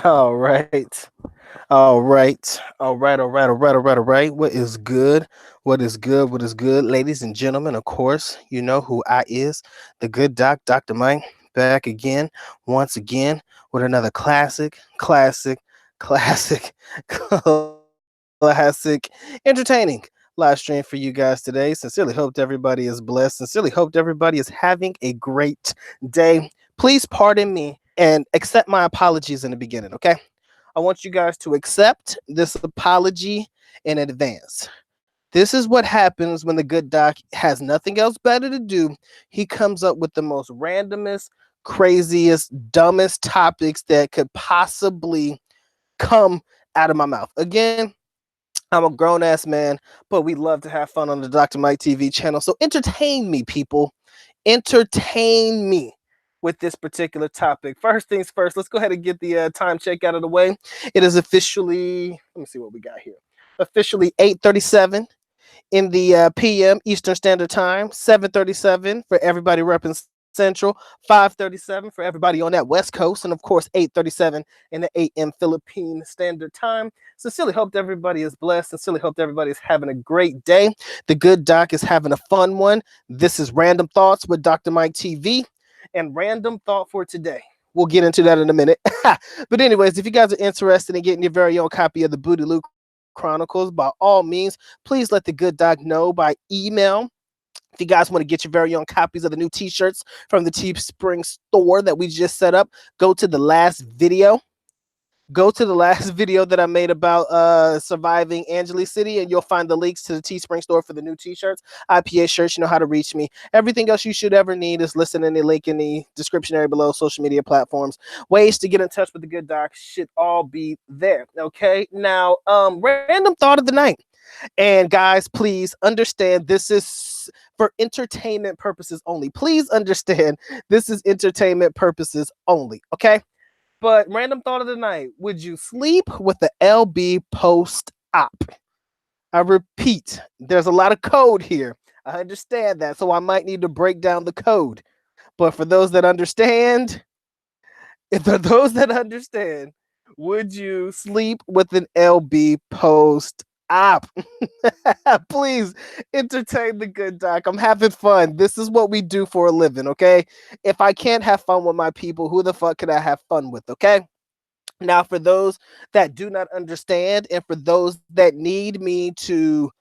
All right. All right. All right. All right. All right. All right. All right. What is good? What is good? What is good? Ladies and gentlemen, of course, you know who I is. The good doc, Dr. Mike, back again, once again, with another classic, classic, entertaining live stream for you guys today. Sincerely hoped everybody is blessed. Sincerely hoped everybody is having a great day. Please pardon me and accept my apologies in the beginning, okay? I want you guys to accept this apology in advance. This is what happens when the good doc has nothing else better to do. He comes up with the most randomest, craziest, dumbest topics that could possibly come out of my mouth. Again, I'm a grown ass man, but we love to have fun on the Dr. Mike TV channel. So entertain me, people. Entertain me with this particular topic. First things first, let's go ahead and get the time check out of the way. It is officially, let me see what we got here. Officially 8:37 in the p.m. Eastern Standard Time, 7:37 for everybody repping Central, 5:37 for everybody on that West Coast, and of course 8:37 in the a.m. Philippine Standard Time. Sincerely hope everybody is blessed. Sincerely hope everybody is having a great day. The good doc is having a fun one. This is Random Thoughts with Dr. Mike TV, and random thought for today. We'll get into that in a minute. But anyways, if you guys are interested in getting your very own copy of the BOOTYLOO Chronicles, by all means, please let the good doc know by email. If you guys want to get your very own copies of the new t-shirts from the Teespring store that we just set up, go to the last video. Go to the last video that I made about surviving Angeli City, and you'll find the links to the Teespring store for the new t-shirts, IPA shirts. You know how to reach me. Everything else you should ever need is listed in the link in the description area below. Social media platforms, ways to get in touch with the good doc should all be there. Okay, now random thought of the night. And guys, please understand this is for entertainment purposes only. Please understand this is entertainment purposes only. Okay. But random thought of the night: would you sleep with the LB post op? I repeat, there's a lot of code here. I understand that, so I might need to break down the code. But for those that understand, if for those that understand, would you sleep with an LB post op? Please entertain the good doc. I'm having fun. This is what we do for a living, okay? If I can't have fun with my people, who the fuck can I have fun with, okay? Now, for those that do not understand, and for those that need me to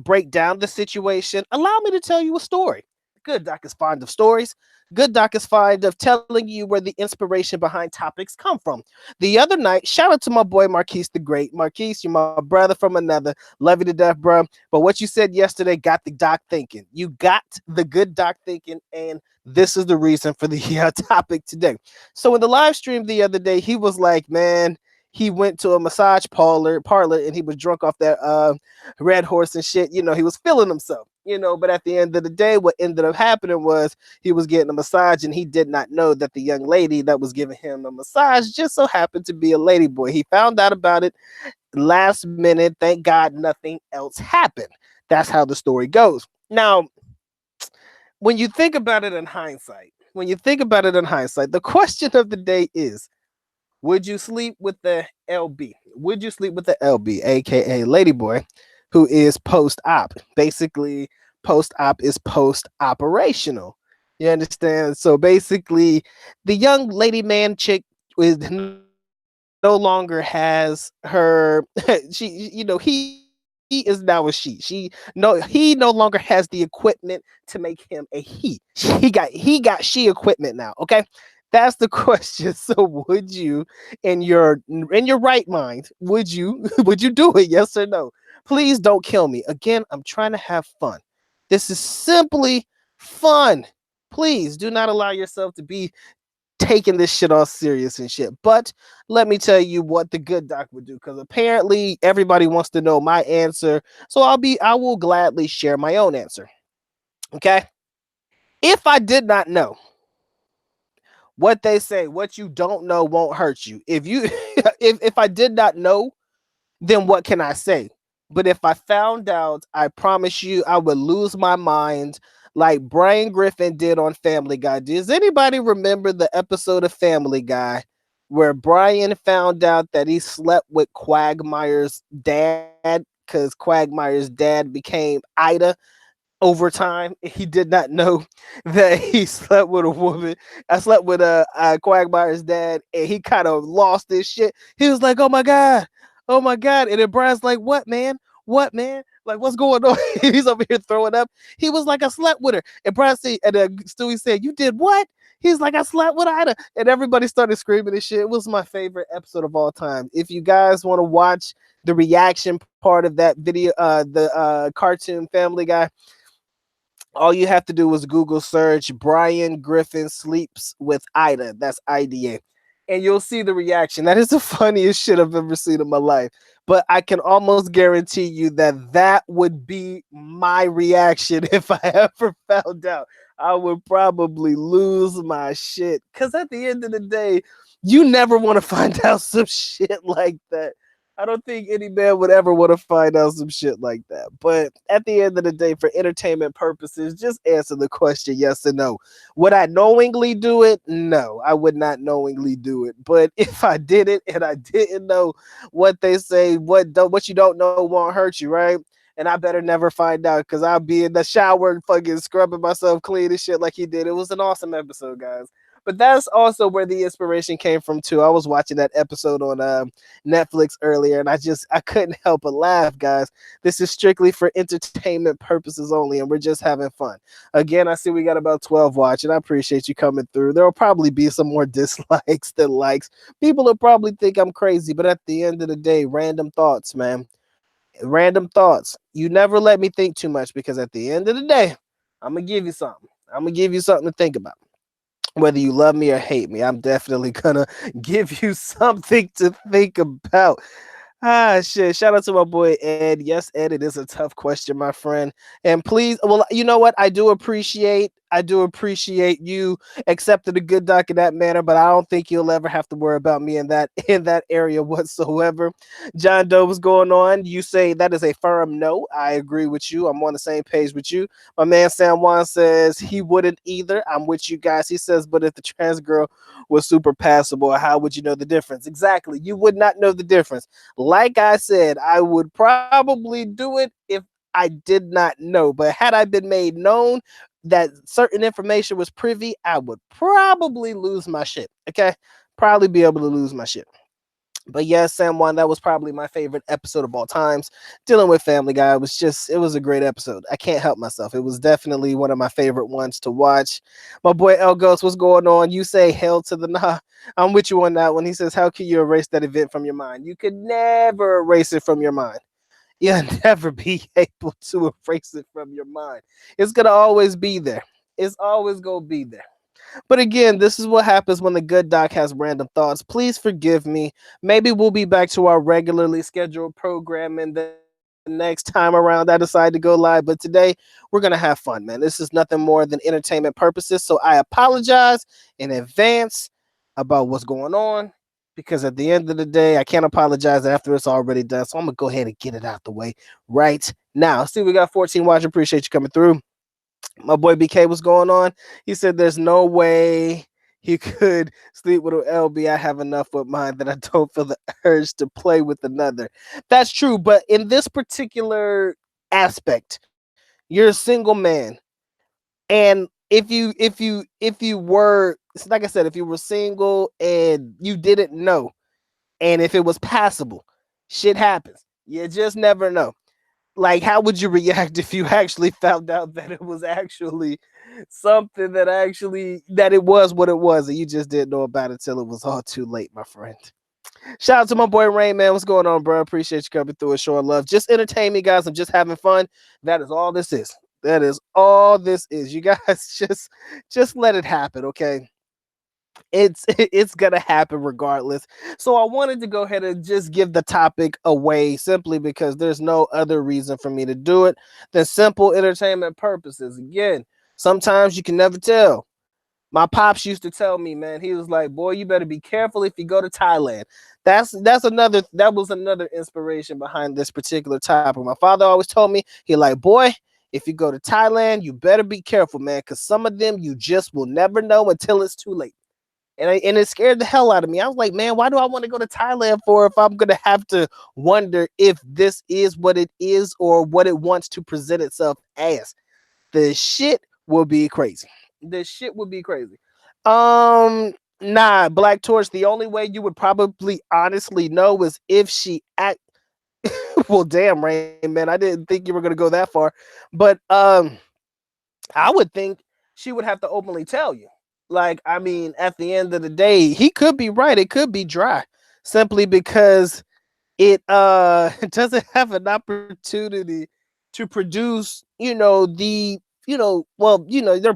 break down the situation, allow me to tell you a story. Good doc is fond of stories. Good doc is fond of telling you where the inspiration behind topics come from. The other night, shout out to my boy Marquise the Great. Marquise, you're my brother from another. Love you to death, bro. But what you said yesterday got the doc thinking. You got the good doc thinking, and this is the reason for the topic today. So in the live stream the other day, he was like, man, he went to a massage parlor, and he was drunk off that red horse and shit. You know, he was feeling himself. You know, but at the end of the day, what ended up happening was he was getting a massage, and he did not know that the young lady that was giving him a massage just so happened to be a lady boy. He found out about it last minute. Thank God nothing else happened. That's how the story goes. Now, when you think about it in hindsight, the question of the day is, would you sleep with the LB? Would you sleep with the LB, aka Ladyboy, who is post op? Basically, post op is post operational. You understand? So basically, the young lady man chick is no longer has her he is now a she no he no longer has the equipment to make him a he got she equipment now, okay? That's the question. So would you, in your right mind, would you would you do it? Yes or no? Please don't kill me. Again, I'm trying to have fun. This is simply fun. Please do not allow yourself to be taking this shit all serious and shit. But let me tell you what the good doc would do, because apparently everybody wants to know my answer. So I will gladly share my own answer. Okay. If I did not know, what they say, what you don't know won't hurt you. If you if I did not know, then what can I say? But if I found out, I promise you I would lose my mind like Brian Griffin did on Family Guy. Does anybody remember the episode of Family Guy where Brian found out that he slept with Quagmire's dad because Quagmire's dad became Ida over time. He did not know that he slept with a woman. I slept with a Quagmire's dad, and he kind of lost his shit. He was like, oh my god," and then Brian's like, "What, man? What, man? Like, what's going on?" He's over here throwing up. He was like, "I slept with her," and Brian said, and Stewie said, "You did what?" He's like, "I slept with Ida," and everybody started screaming and shit. It was my favorite episode of all time. If you guys want to watch the reaction part of that video, the cartoon Family Guy, all you have to do is Google search Brian Griffin sleeps with Ida. That's IDA. And you'll see the reaction. That is the funniest shit I've ever seen in my life. But I can almost guarantee you that that would be my reaction if I ever found out. I would probably lose my shit. Because at the end of the day, you never want to find out some shit like that. I don't think any man would ever want to find out some shit like that. But at the end of the day, for entertainment purposes, just answer the question yes or no. Would I knowingly do it? No, I would not knowingly do it. But if I did it and I didn't know what they say, what you don't know won't hurt you, right? And I better never find out because I'll be in the shower and fucking scrubbing myself clean and shit like he did. It was an awesome episode, guys. But that's also where the inspiration came from too. I was watching that episode on Netflix earlier, and I couldn't help but laugh, guys. This is strictly for entertainment purposes only, and we're just having fun. Again, I see we got about 12 watching. I appreciate you coming through. There will probably be some more dislikes than likes. People will probably think I'm crazy, but at the end of the day, random thoughts, man. Random thoughts. You never let me think too much because at the end of the day, I'm gonna give you something. I'm gonna give you something to think about. Whether you love me or hate me, I'm definitely gonna give you something to think about. Ah, shit. Shout out to my boy Ed. Yes, Ed, it is a tough question, my friend. And please, well, you know what? I do appreciate you accepting the good doc in that manner, but I don't think you'll ever have to worry about me in that area whatsoever. John Doe, what's going on? You say that is a firm no. I agree with you. I'm on the same page with you. My man San Juan says he wouldn't either. I'm with you guys. He says, but if the trans girl was super passable, how would you know the difference? Exactly. You would not know the difference. Like I said, I would probably do it if I did not know. But had I been made known that certain information was privy, I would probably lose my shit. Okay? Probably be able to lose my shit. But yes, Sam One, that was probably my favorite episode of all times. Dealing with Family Guy it was a great episode. I can't help myself. It was definitely one of my favorite ones to watch. My boy El Ghost, what's going on? You say hell to the nah. I'm with you on that one. He says, how can you erase that event from your mind? You could never erase it from your mind. You'll never be able to erase it from your mind. It's gonna always be there. It's always gonna be there. But again, this is what happens when the good doc has random thoughts. Please forgive me. Maybe we'll be back to our regularly scheduled programming the next time around I decide to go live. But today, we're going to have fun, man. This is nothing more than entertainment purposes. So I apologize in advance about what's going on because at the end of the day, I can't apologize after it's already done. So I'm going to go ahead and get it out the way right now. See, we got 14 watching. Appreciate you coming through. My boy BK, what's going on? He said there's no way he could sleep with an LB. I have enough with mine that I don't feel the urge to play with another. That's true, but in this particular aspect, you're a single man. And if you were, like I said, if you were single and you didn't know, and if it was passable, shit happens. You just never know. Like, how would you react if you actually found out that it was actually something that it was what it was and you just didn't know about it till it was all too late, my friend? Shout out to my boy Rain, man. What's going on, bro? Appreciate you coming through and showing love. Just entertain me, guys. I'm just having fun. That is all this is. That is all this is. You guys just let it happen, okay? It's gonna happen regardless. So I wanted to go ahead and just give the topic away simply because there's no other reason for me to do it than simple entertainment purposes. Again, sometimes you can never tell. My pops used to tell me, man, he was like, boy, you better be careful if you go to Thailand. That was another inspiration behind this particular topic. My father always told me, he like, boy, if you go to Thailand, you better be careful, man, because some of them you just will never know until it's too late. And it scared the hell out of me. I was like, man, why do I want to go to Thailand for if I'm gonna have to wonder if this is what it is or what it wants to present itself as? The shit will be crazy. The shit would be crazy. Nah, Black Torch. The only way you would probably honestly know is if she act. Well, damn, Rain Man. I didn't think you were gonna go that far, but I would think she would have to openly tell you. Like, I mean, at the end of the day, he could be right. It could be dry, simply because it doesn't have an opportunity to produce, they're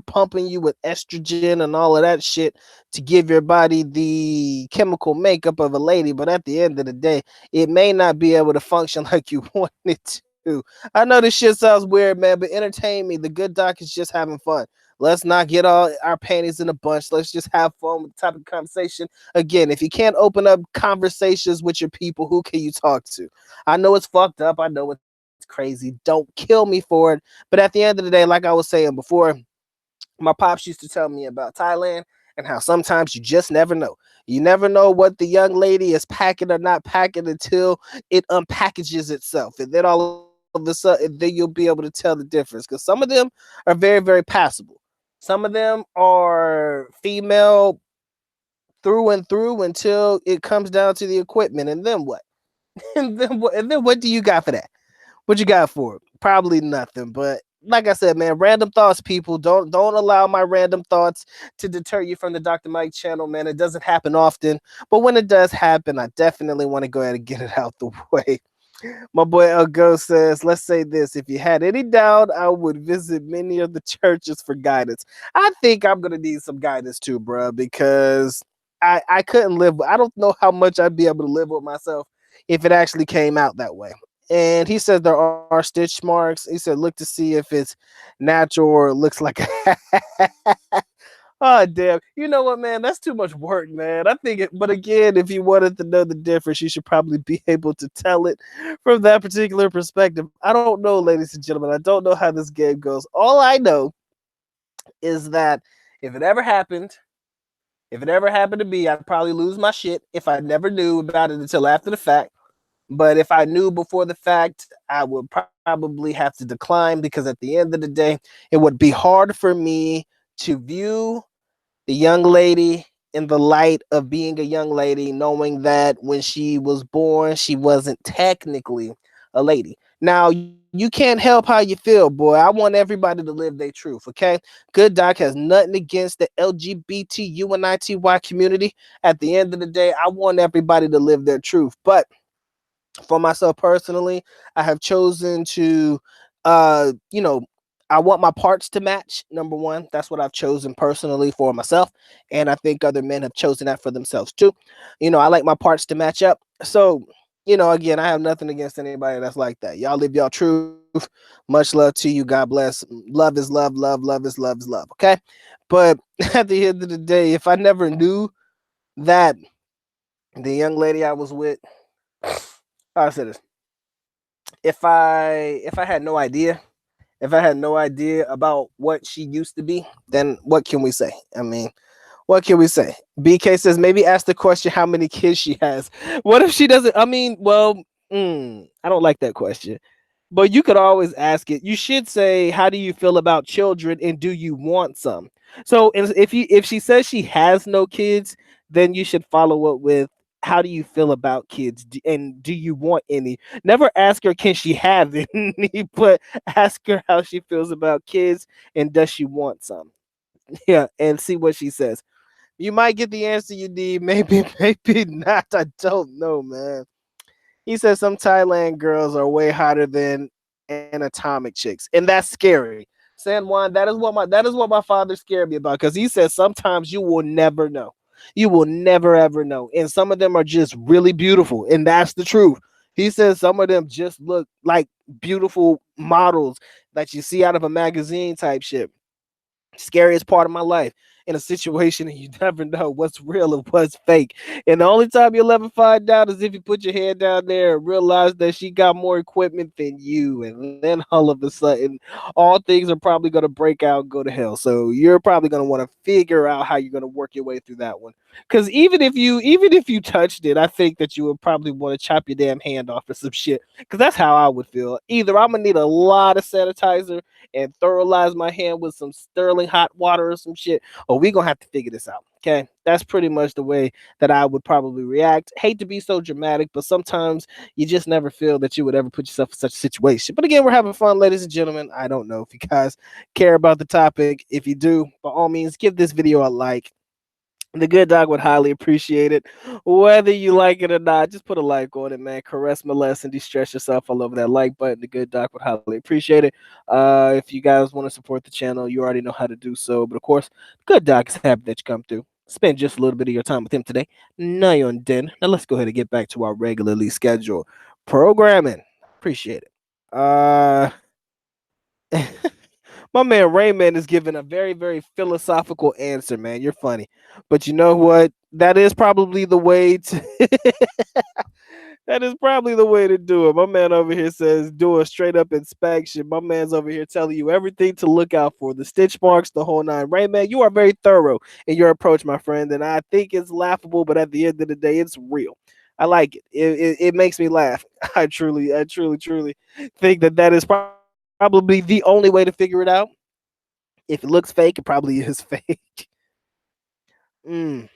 pumping you with estrogen and all of that shit to give your body the chemical makeup of a lady, but at the end of the day it may not be able to function like you want it to. I know this shit sounds weird, man, but entertain me. The good doc is just having fun. Let's not get all our panties in a bunch. Let's just have fun with the topic of conversation. Again, if you can't open up conversations with your people, who can you talk to? I know it's fucked up. I know it's crazy. Don't kill me for it. But at the end of the day, like I was saying before, my pops used to tell me about Thailand and how sometimes you just never know. You never know what the young lady is packing or not packing until it unpackages itself. And then all of a sudden, then you'll be able to tell the difference. Because some of them are very, very passable. Some of them are female through and through until it comes down to the equipment. And then what? And then what do you got for that? What you got for it? Probably nothing. But like I said, man, random thoughts, people. Don't allow my random thoughts to deter you from the Dr. Mike channel, man. It doesn't happen often, but when it does happen, I definitely want to go ahead and get it out the way. My boy Elgo says, let's say this. If you had any doubt, I would visit many of the churches for guidance. I think I'm gonna need some guidance too, bro, because I couldn't live. I don't know how much I'd be able to live with myself if it actually came out that way. And he said there are stitch marks. He said look to see if it's natural or it looks like a oh damn. You know what, man? That's too much work, man. I think it, but again, if you wanted to know the difference, you should probably be able to tell it from that particular perspective. I don't know, ladies and gentlemen. I don't know how this game goes. All I know is that if it ever happened, if it ever happened to me, I'd probably lose my shit if I never knew about it until after the fact. But if I knew before the fact, I would probably have to decline because at the end of the day, it would be hard for me to view the young lady in the light of being a young lady, knowing that when she was born, she wasn't technically a lady. Now, you can't help how you feel, boy. I want everybody to live their truth, okay? Good Doc has nothing against the LGBTQ and ITY community. At the end of the day, I want everybody to live their truth. But for myself personally, I have chosen to you know, I want my parts to match. Number one, that's what I've chosen personally for myself, and I think other men have chosen that for themselves too. I like my parts to match up. So, again, I have nothing against anybody that's like that. Y'all live y'all truth. Much love to you. God bless. Love is love. Love is love. Okay, but at the end of the day, if I never knew that the young lady I was with, I said this, if I had no idea, if I had no idea about what she used to be, then what can we say? I mean, what can we say? BK says maybe ask the question how many kids she has. What if she doesn't? I mean, well, I don't like that question. But you could always ask it. You should say, "How do you feel about children, and do you want some?" So, if she says she has no kids, then you should follow up with, "How do you feel about kids, and do you want any?" Never ask her, "Can she have any?" But ask her how she feels about kids and does she want some. Yeah, and see what she says. You might get the answer you need. Maybe, maybe not. I don't know, man. He says some Thailand girls are way hotter than anatomic chicks, and that's scary. San Juan, that is what my father scared me about because he says sometimes you will never know. You will never ever know. And some of them are just really beautiful, and that's the truth. He says some of them just look like beautiful models that you see out of a magazine type shit. Scariest part of my life in a situation and you never know what's real and what's fake. And the only time you'll ever find out is if you put your head down there and realize that she got more equipment than you. And then all of a sudden, all things are probably going to break out and go to hell. So you're probably going to want to figure out how you're going to work your way through that one. Because even if you touched it, I think that you would probably want to chop your damn hand off or some shit. Because that's how I would feel. Either I'm gonna need a lot of sanitizer and sterilize my hand with some sterling hot water or some shit, or we gonna have to figure this out. Okay, that's pretty much the way that I would probably react. Hate to be so dramatic, but sometimes you just never feel that you would ever put yourself in such a situation. But again, we're having fun, ladies and gentlemen. I don't know if you guys care about the topic. If you do, by all means, give this video a like. The good dog would highly appreciate it. Whether you like it or not, just put a like on it, man. Caress, molest, and de-stress yourself all over that like button. The good dog would highly appreciate it. If you guys want to support the channel, you already know how to do so. But of course, the good dog is happy that you come through. Spend just a little bit of your time with him today. Now then. Now let's go ahead and get back to our regularly scheduled programming. Appreciate it. My man Rayman is giving a very, very philosophical answer, man. You're funny. But you know what? That is probably the way to that is probably the way to do it. My man over here says do a straight up inspection. My man's over here telling you everything to look out for. The stitch marks, the whole nine. Rayman, you are very thorough in your approach, my friend. And I think it's laughable, but at the end of the day, it's real. I like it. It makes me laugh. I truly think that is probably the only way to figure it out. If it looks fake, it probably is fake. Mm,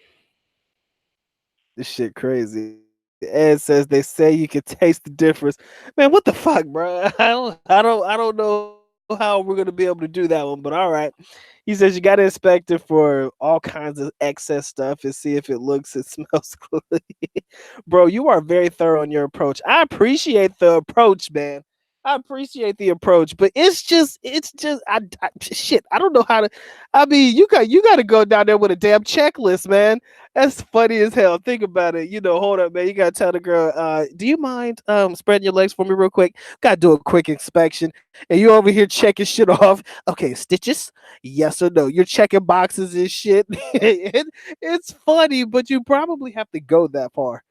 this shit crazy. Ed says they say you can taste the difference. Man, what the fuck, bro? I don't know how we're gonna be able to do that one, but all right. He says you got to inspect it for all kinds of excess stuff and see if it looks and smells clean. Bro, you are very thorough in your approach. I appreciate the approach, man. I appreciate the approach, but shit. I don't know how to. I mean, you got to go down there with a damn checklist, man. That's funny as hell. Think about it. Hold up, man. You gotta tell the girl, do you mind spreading your legs for me real quick? Gotta do a quick inspection. And you over here checking shit off. Okay, stitches? Yes or no? You're checking boxes and shit. It's funny, but you probably have to go that far.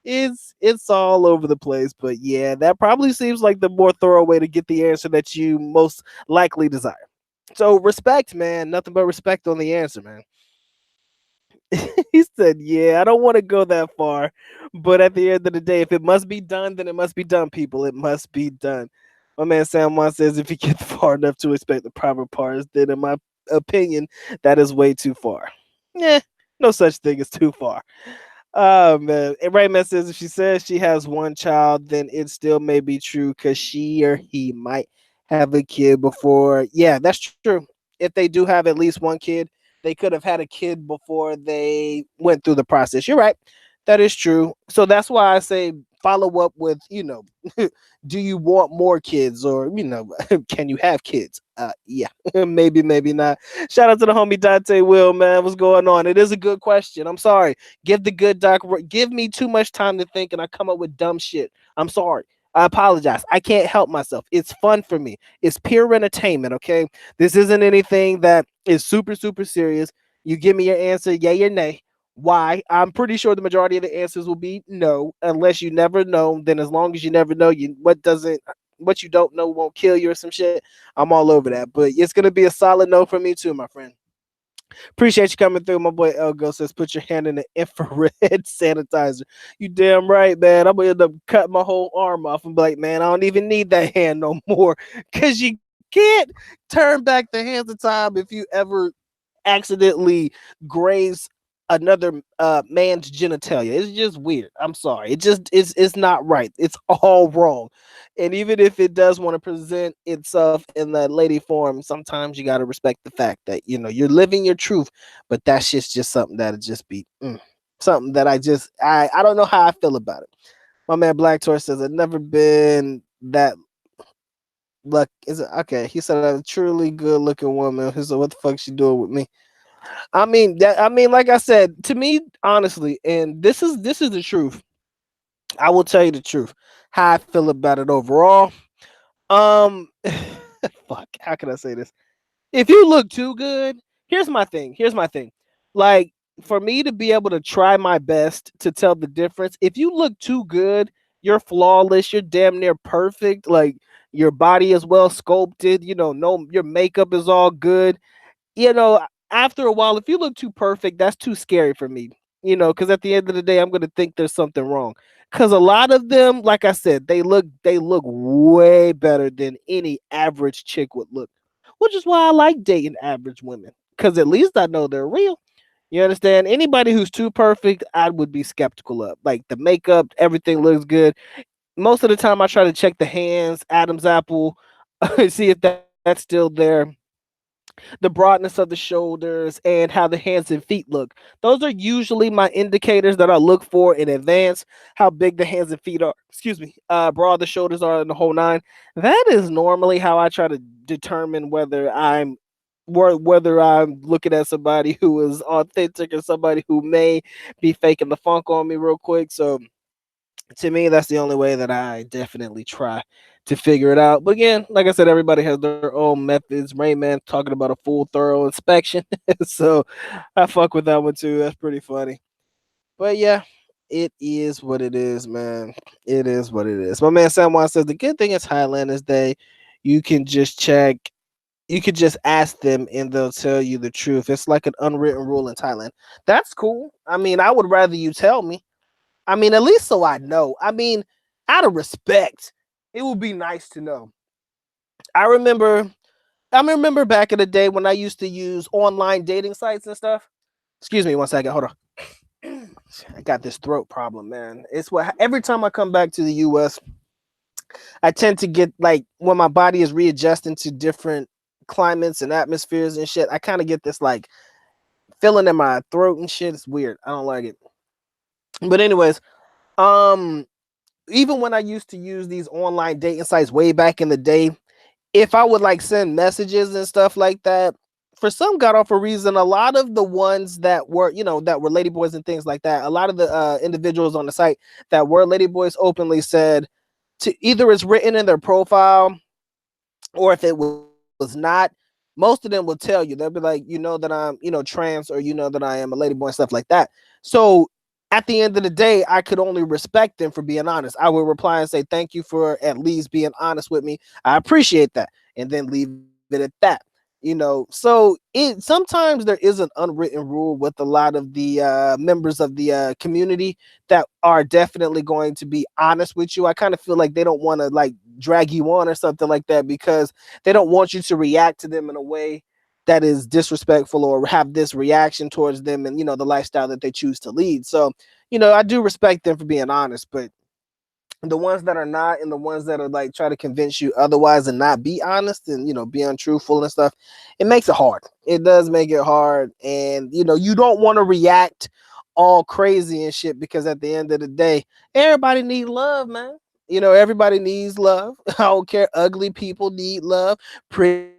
It's all over the place, but yeah, that probably seems like the more thorough way to get the answer that you most likely desire. So respect, man. Nothing but respect on the answer, man. He said, "Yeah, I don't want to go that far, but at the end of the day, if it must be done, then it must be done, people. It must be done." My man Sam Wan says, "If you get far enough to expect the proper parts, then in my opinion, that is way too far." Yeah, no such thing as too far. Oh man. And Rayman says if she says she has one child, then it still may be true because she or he might have a kid before. Yeah, that's true. If they do have at least one kid, they could have had a kid before they went through the process. You're right. That is true. So that's why I say follow up with, do you want more kids or, can you have kids? Yeah, maybe, maybe not. Shout out to the homie Dante Will, man. What's going on? It is a good question. I'm sorry. Give the good doc, give me too much time to think and I come up with dumb shit. I'm sorry. I apologize. I can't help myself. It's fun for me. It's pure entertainment, okay? This isn't anything that is super, super serious. You give me your answer, yay or nay. Why? I'm pretty sure the majority of the answers will be no, unless you never know. Then as long as you never know, what you don't know won't kill you or some shit. I'm all over that. But it's gonna be a solid no from me too, my friend. Appreciate you coming through. My boy Elgo says, put your hand in the infrared sanitizer. You damn right, man. I'm gonna end up cutting my whole arm off and be like, man, I don't even need that hand no more. Cause you can't turn back the hands of time if you ever accidentally graze another man's genitalia. It's just weird. I'm sorry. It's not right. It's all wrong. And even if it does want to present itself in the lady form, sometimes you got to respect the fact that you're living your truth. But that shit's just something that'll just be something that I don't know how I feel about it. My man Black Torch says I've never been that luck. Is it okay? He said a truly good looking woman. He said, what the fuck she doing with me? I mean, like I said, to me, honestly, and this is the truth. I will tell you the truth. How I feel about it overall. Um, fuck. How can I say this? If you look too good, here's my thing. Here's my thing. Like for me to be able to try my best to tell the difference. If you look too good, you're flawless. You're damn near perfect. Like your body is well sculpted. No, your makeup is all good. After a while, if you look too perfect, that's too scary for me. because at the end of the day, I'm gonna think there's something wrong. Because a lot of them, like I said, they look way better than any average chick would look, which is why I like dating average women. Because at least I know they're real. You understand? Anybody who's too perfect, I would be skeptical of. Like the makeup, everything looks good. Most of the time, I try to check the hands, Adam's apple, see if that's still there, the broadness of the shoulders, and how the hands and feet look. Those are usually my indicators that I look for in advance. How big the hands and feet are, excuse me, broad the shoulders are in the whole nine. That is normally how I try to determine whether I'm looking at somebody who is authentic or somebody who may be faking the funk on me real quick. So to me, that's the only way that I definitely try to figure it out. But again, like I said, everybody has their own methods. Rain Man talking about a full, thorough inspection, so I fuck with that one too. That's pretty funny. But yeah, it is what it is, man. It is what it is. My man Samwan says the good thing is Highlanders Day. You can just check. You could just ask them and they'll tell you the truth. It's like an unwritten rule in Thailand. That's cool. I mean, I would rather you tell me. I mean, at least so I know. I mean, out of respect, it would be nice to know. I remember I remember back in the day when I used to use online dating sites and stuff. Excuse me one second. Hold on. I got this throat problem, man. It's what every time I come back to the US, I tend to get like when my body is readjusting to different climates and atmospheres and shit. I kind of get this like feeling in my throat and shit. It's weird. I don't like it. But anyways, um even when I used to use these online dating sites way back in the day, if I would like send messages and stuff like that, for some god awful reason, a lot of the ones that were, that were ladyboys and things like that, a lot of the individuals on the site that were ladyboys openly said to either it's written in their profile or if it was not, most of them will tell you. They'll be like, that I'm, trans, or that I am a ladyboy and stuff like that. So at the end of the day, I could only respect them for being honest. I would reply and say, thank you for at least being honest with me. I appreciate that. And then leave it at that. So sometimes there is an unwritten rule with a lot of the members of the community that are definitely going to be honest with you. I kind of feel like they don't want to like drag you on or something like that because they don't want you to react to them in a way that is disrespectful or have this reaction towards them and the lifestyle that they choose to lead. So I do respect them for being honest, but the ones that are not and the ones that are like try to convince you otherwise and not be honest and be untruthful and stuff, it makes it hard. It does make it hard. And you don't want to react all crazy and shit because at the end of the day, everybody needs love, man. Everybody needs love. I don't care. Ugly people need love. Pretty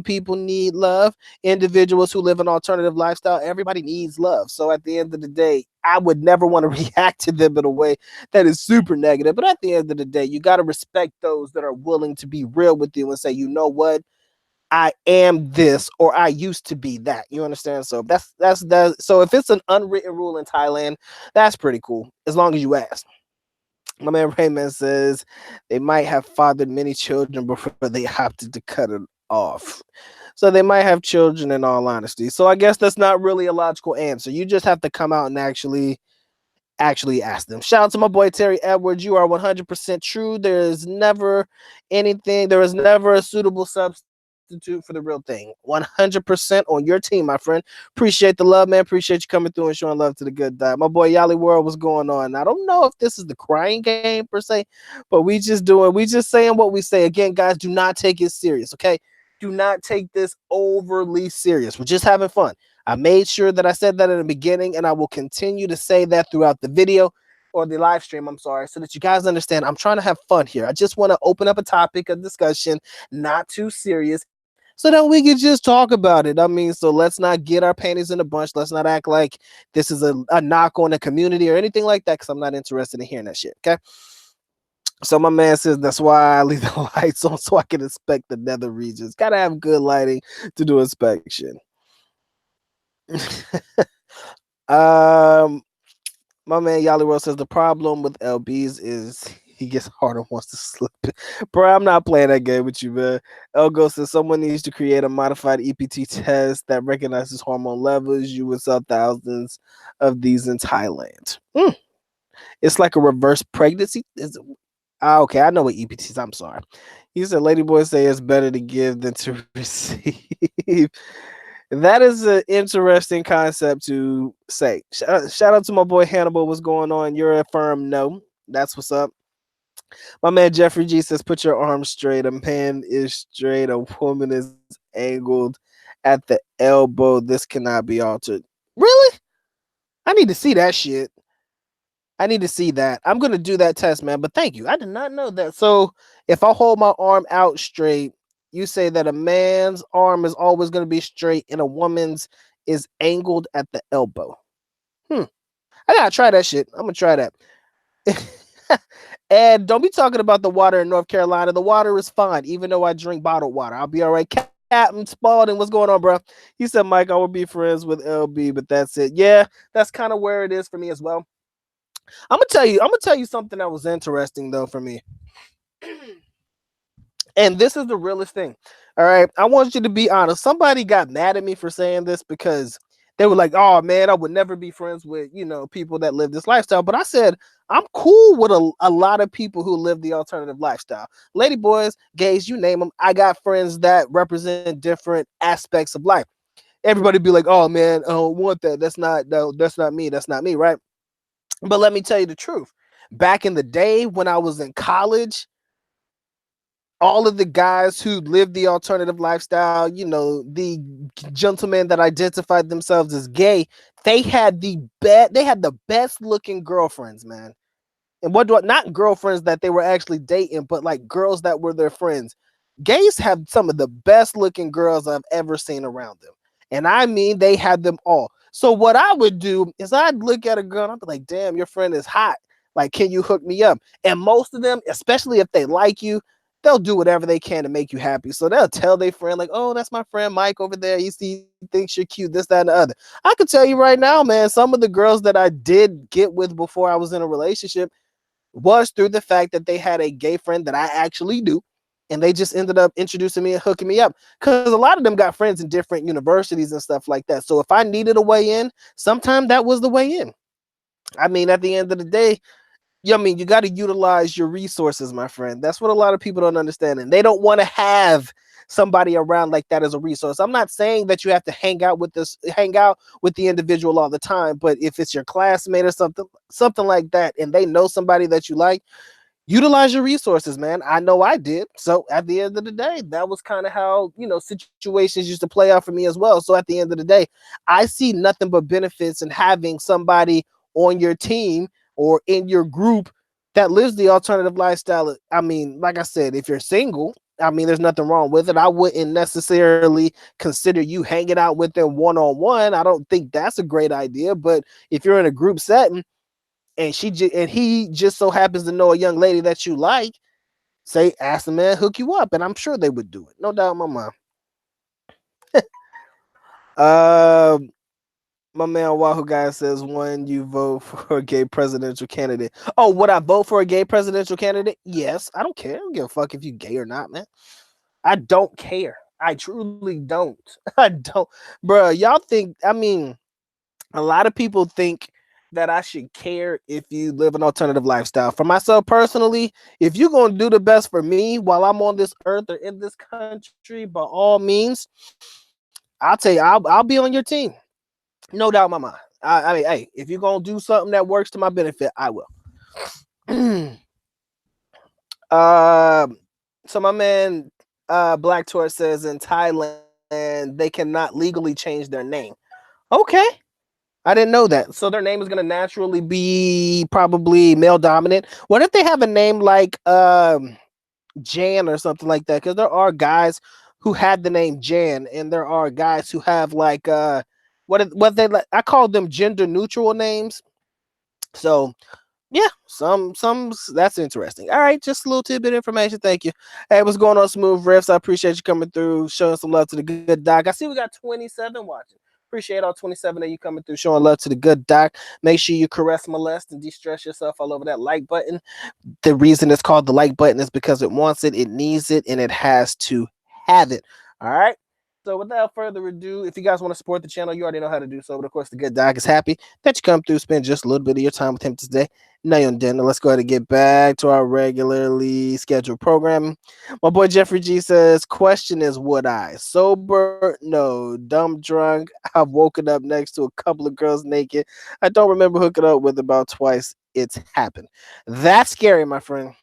people need love. Individuals who live an alternative lifestyle, everybody needs love. So at the end of the day, I would never want to react to them in a way that is super negative. But at the end of the day, you got to respect those that are willing to be real with you and say, you know what? I am this or I used to be that. You understand? So that's that. So if it's an unwritten rule in Thailand, that's pretty cool. As long as you ask. My man Raymond says they might have fathered many children before they opted to cut it off. So they might have children in all honesty. So I guess that's not really a logical answer. You just have to come out and actually ask them. Shout out to my boy Terry Edwards. You are 100% true. There is never a suitable substitute for the real thing. 100% on your team, my friend. Appreciate the love, man. Appreciate you coming through and showing love to the good die. My boy Yali World, what's going on? I don't know if this is the crying game per se, but we just saying what we say. Again, guys, do not take it serious, okay? Do not take this overly serious. We're just having fun. I made sure that I said that in the beginning, and I will continue to say that throughout the video or the live stream. I'm sorry, so that you guys understand. I'm trying to have fun here. I just want to open up a topic of discussion, not too serious, so that we can just talk about it. I mean, so let's not get our panties in a bunch. Let's not act like this is a knock on the community or anything like that, because I'm not interested in hearing that shit. Okay. So my man says that's why I leave the lights on so I can inspect the nether regions. Gotta have good lighting to do inspection. um, my man Yali World says the problem with LBs is he gets harder wants to slip. Bro, I'm not playing that game with you, man. Elgo says someone needs to create a modified EPT test that recognizes hormone levels. You would sell thousands of these in Thailand. It's like a reverse pregnancy. Okay, I know what EPT is. I'm sorry. He said, Ladyboy say it's better to give than to receive. That is an interesting concept to say. Shout out to my boy Hannibal. What's going on? You're a firm no. That's what's up. My man Jeffrey G says, put your arms straight. A man is straight. A woman is angled at the elbow. This cannot be altered. Really? I need to see that shit. I need to see that. I'm going to do that test, man. But thank you. I did not know that. So if I hold my arm out straight, you say that a man's arm is always going to be straight and a woman's is angled at the elbow. I got to try that shit. I'm going to try that. And don't be talking about the water in North Carolina. The water is fine, even though I drink bottled water. I'll be all right. Captain Spalding, what's going on, bro? He said, Mike, I will be friends with LB, but that's it. Yeah, that's kind of where it is for me as well. I'm gonna tell you something that was interesting though for me. And this is the realest thing. All right. I want you to be honest. Somebody got mad at me for saying this because they were like, oh man, I would never be friends with, people that live this lifestyle. But I said, I'm cool with a lot of people who live the alternative lifestyle. Lady boys, gays, you name them. I got friends that represent different aspects of life. Everybody be like, oh man, I don't want that. That's not me. That's not me, right? But let me tell you the truth. Back in the day when I was in college, all of the guys who lived the alternative lifestyle, the gentlemen that identified themselves as gay, they had the best looking girlfriends, man. And not girlfriends that they were actually dating, but like girls that were their friends. Gays have some of the best looking girls I've ever seen around them. And I mean, they had them all. So what I would do is I'd look at a girl and I'd be like, damn, your friend is hot. Like, can you hook me up? And most of them, especially if they like you, they'll do whatever they can to make you happy. So they'll tell their friend, like, oh, that's my friend Mike over there. He thinks you're cute, this, that, and the other. I can tell you right now, man, some of the girls that I did get with before I was in a relationship was through the fact that they had a gay friend that I actually knew. And they just ended up introducing me and hooking me up. Because a lot of them got friends in different universities and stuff like that. So if I needed a way in, sometimes that was the way in. I mean, at the end of the day, you got to utilize your resources, my friend. That's what a lot of people don't understand. And they don't want to have somebody around like that as a resource. I'm not saying that you have to hang out with the individual all the time, but if it's your classmate or something like that, and they know somebody that you like, utilize your resources, man. I know I did. So at the end of the day, that was kind of how, situations used to play out for me as well. So at the end of the day, I see nothing but benefits in having somebody on your team or in your group that lives the alternative lifestyle. I mean, like I said, if you're single, I mean, there's nothing wrong with it. I wouldn't necessarily consider you hanging out with them one-on-one. I don't think that's a great idea. But if you're in a group setting and he just so happens to know a young lady that you like, say, ask the man, hook you up, and I'm sure they would do it. No doubt in my mind. My man Wahoo guy says, when you vote for a gay presidential candidate. Oh, would I vote for a gay presidential candidate? Yes. I don't care. I don't give a fuck if you gay or not, man. I don't care. I truly don't. I don't. Bro, y'all think, a lot of people think that I should care if you live an alternative lifestyle. For myself personally, if you're going to do the best for me while I'm on this earth or in this country, by all means, I'll tell you, I'll be on your team. No doubt in my mind. I mean, hey, if you're going to do something that works to my benefit, I will. So my man Black Tour says in Thailand, they cannot legally change their name. Okay. I didn't know that. So their name is going to naturally be probably male dominant. What if they have a name like Jan or something like that? Because there are guys who had the name Jan, and there are guys who have like what they like. I call them gender neutral names. So yeah, some that's interesting. All right, just a little tidbit of information. Thank you. Hey, what's going on, Smooth Riffs? I appreciate you coming through, showing some love to the good doc. I see we got 27 watching. Appreciate all 27 of you coming through, showing love to the good doc. Make sure you caress, molest, and de-stress yourself all over that like button. The reason it's called the like button is because it wants it, it needs it, and it has to have it. All right. So without further ado, if you guys want to support the channel, you already know how to do so. But of course, the good doc is happy that you come through, spend just a little bit of your time with him today. Now you're on dinner. Let's go ahead and get back to our regularly scheduled programming. My boy Jeffrey G says, question is, would I? Sober? No. Dumb drunk? I've woken up next to a couple of girls naked. I don't remember hooking up with about twice. It's happened. That's scary, my friend.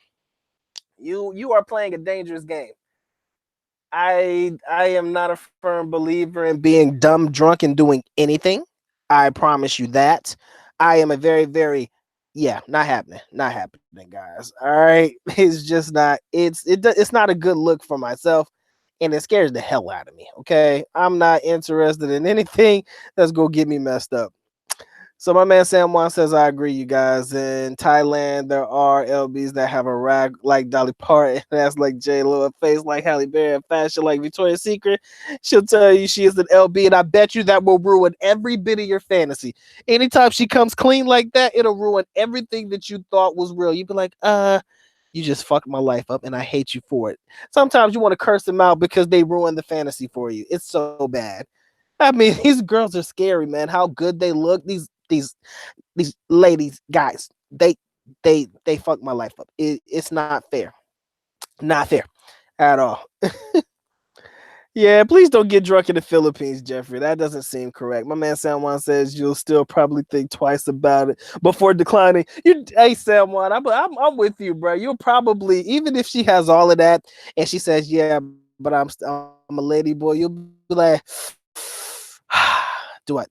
You are playing a dangerous game. I am not a firm believer in being dumb drunk and doing anything. I promise you that. I am a very yeah, not happening. Not happening, guys. All right. It's just not it's not a good look for myself, and it scares the hell out of me. Okay? I'm not interested in anything that's going to get me messed up. So my man Sam Wan says, I agree, you guys. In Thailand, there are LBs that have a rag like Dolly Parton, that's like J-Lo, a face like Halle Berry, and fashion like Victoria's Secret. She'll tell you she is an LB, and I bet you that will ruin every bit of your fantasy. Anytime she comes clean like that, it'll ruin everything that you thought was real. You'd be like, you just fucked my life up, and I hate you for it. Sometimes you want to curse them out because they ruin the fantasy for you. It's so bad. I mean, these girls are scary, man. How good they look. These ladies, guys, they fuck my life up. It's not fair. Not fair at all. Yeah, please don't get drunk in the Philippines, Jeffrey. That doesn't seem correct. My man San Juan says you'll still probably think twice about it before declining. Hey San Juan, I'm with you, bro. You'll probably, even if she has all of that and she says, yeah, but I'm a lady boy, you'll be like, do it?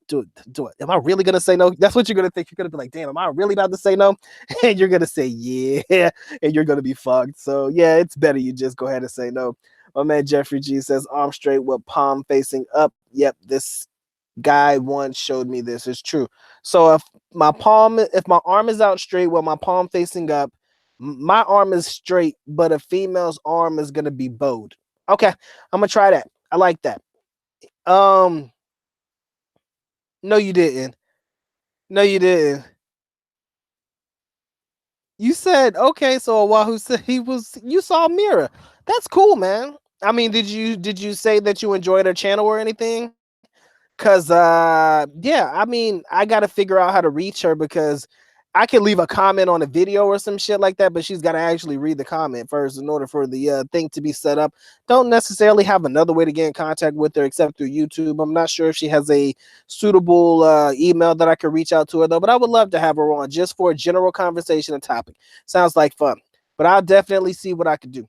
Am I really gonna say no? That's what you're gonna think. You're gonna be like, damn, am I really about to say no? And you're gonna say yeah, and you're gonna be fucked. So yeah, it's better you just go ahead and say no. My man Jeffrey G says, arm straight with palm facing up. Yep, this guy once showed me this. It's true. So if my arm is out straight with my palm facing up, my arm is straight, but a female's arm is gonna be bowed. Okay, I'm gonna try that. I like that. No, you didn't. No, you didn't. You said okay. So Wahoo said he was. You saw Mira. That's cool, man. I mean, did you say that you enjoyed her channel or anything? Cause yeah, I mean, I gotta figure out how to reach her because I can leave a comment on a video or some shit like that, but she's gotta actually read the comment first in order for the thing to be set up. Don't necessarily have another way to get in contact with her except through YouTube. I'm not sure if she has a suitable email that I could reach out to her though, but I would love to have her on just for a general conversation and topic. Sounds like fun. But I'll definitely see what I could do.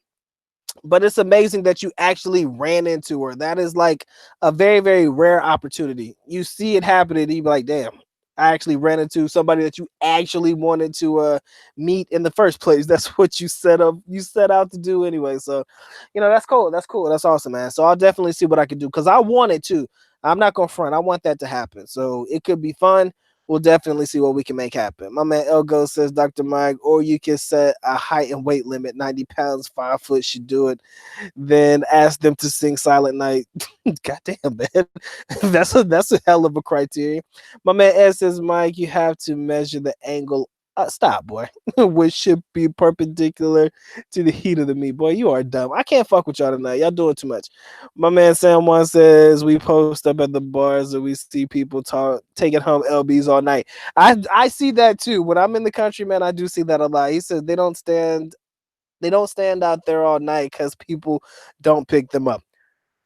But it's amazing that you actually ran into her. That is like a very rare opportunity. You see it happening, and you be like, damn, I actually ran into somebody that you actually wanted to meet in the first place. That's what you set out to do anyway. So, that's cool. That's cool. That's awesome, man. So I'll definitely see what I can do because I want it to. I'm not gonna front. I want that to happen. So it could be fun. We'll definitely see what we can make happen. My man Elgo says, Dr. Mike, or you can set a height and weight limit, 90 pounds, 5 foot should do it. Then ask them to sing Silent Night. Goddamn, man. That's a hell of a criteria. My man Ed says, Mike, you have to measure the angle. Stop, boy. Which should be perpendicular to the heat of the meat. Boy, you are dumb. I can't fuck with y'all tonight. Y'all doing too much. My man Sam One says we post up at the bars and we see people taking home LBs all night. I see that too. When I'm in the country, man, I do see that a lot. He says they don't stand out there all night because people don't pick them up.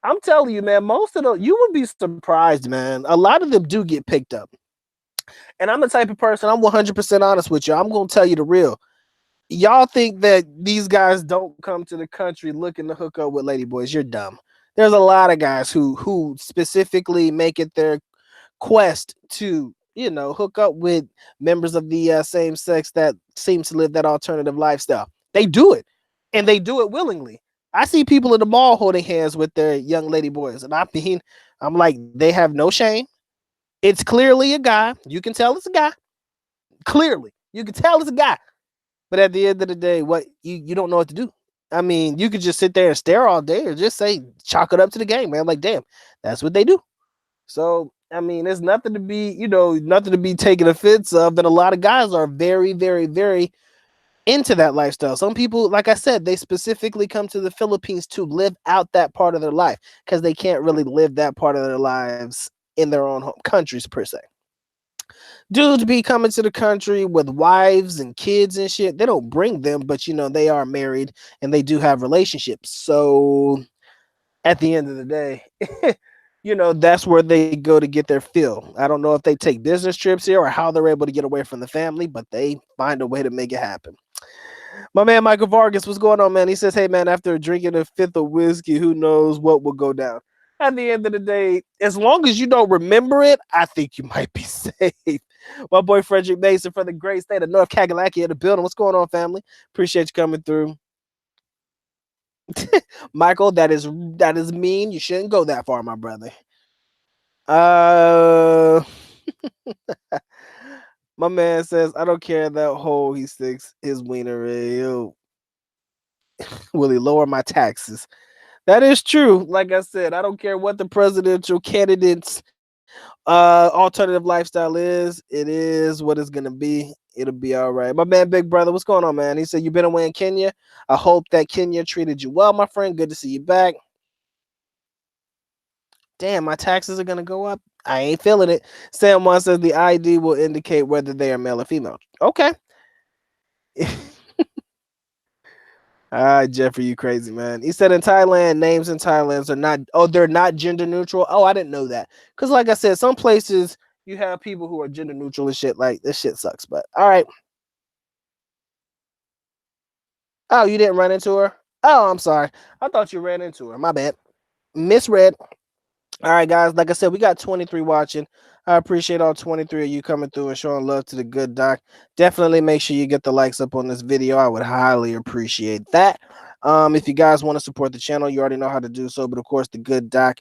I'm telling you, man, most of them, you would be surprised, man. A lot of them do get picked up. And I'm the type of person, I'm 100% honest with you. I'm going to tell you the real. Y'all think that these guys don't come to the country looking to hook up with ladyboys. You're dumb. There's a lot of guys who specifically make it their quest to, hook up with members of the same sex that seem to live that alternative lifestyle. They do it, and they do it willingly. I see people in the mall holding hands with their young lady boys, and I'm like, they have no shame. It's clearly a guy. You can tell it's a guy. Clearly, you can tell it's a guy. But at the end of the day, what you don't know what to do. I mean, you could just sit there and stare all day, or just say chalk it up to the game, man. Like, damn, that's what they do. So I mean, it's nothing to be, nothing to be taken offense of. And a lot of guys are very, very, very into that lifestyle. Some people, like I said, they specifically come to the Philippines to live out that part of their life because they can't really live that part of their lives in their own home countries per se. Dudes be coming to the country with wives and kids and shit. They don't bring them, but they are married and they do have relationships. So at the end of the day, that's where they go to get their fill. I don't know if they take business trips here or how they're able to get away from the family, but they find a way to make it happen. My man Michael Vargas, what's going on, man? He says, hey, man, after drinking a fifth of whiskey, who knows what will go down? At the end of the day, as long as you don't remember it, I think you might be safe. My boy Frederick Mason from the great state of North Kakalaki in the building. What's going on, family? Appreciate you coming through. Michael, that is mean. You shouldn't go that far, my brother. My man says, I don't care that hole he sticks his wiener in. Will he lower my taxes? That is true. Like I said, I don't care what the presidential candidate's alternative lifestyle is. It is what it's gonna be. It'll be all right. My man, Big Brother, what's going on, man? He said, you've been away in Kenya. I hope that Kenya treated you well, my friend. Good to see you back. Damn, my taxes are gonna go up. I ain't feeling it. Sam One says the ID will indicate whether they are male or female. Okay. All right, Jeffrey, you crazy, man. He said in Thailand, names in Thailand are not, they're not gender neutral. Oh, I didn't know that. Because, like I said, some places you have people who are gender neutral and shit. Like, this shit sucks. But, all right. Oh, you didn't run into her? Oh, I'm sorry. I thought you ran into her. My bad. Misread. All right, guys. Like I said, we got 23 watching. I appreciate all 23 of you coming through and showing love to the good doc. Definitely make sure you get the likes up on this video. I would highly appreciate that. If you guys want to support the channel, you already know how to do so. But of course, the good doc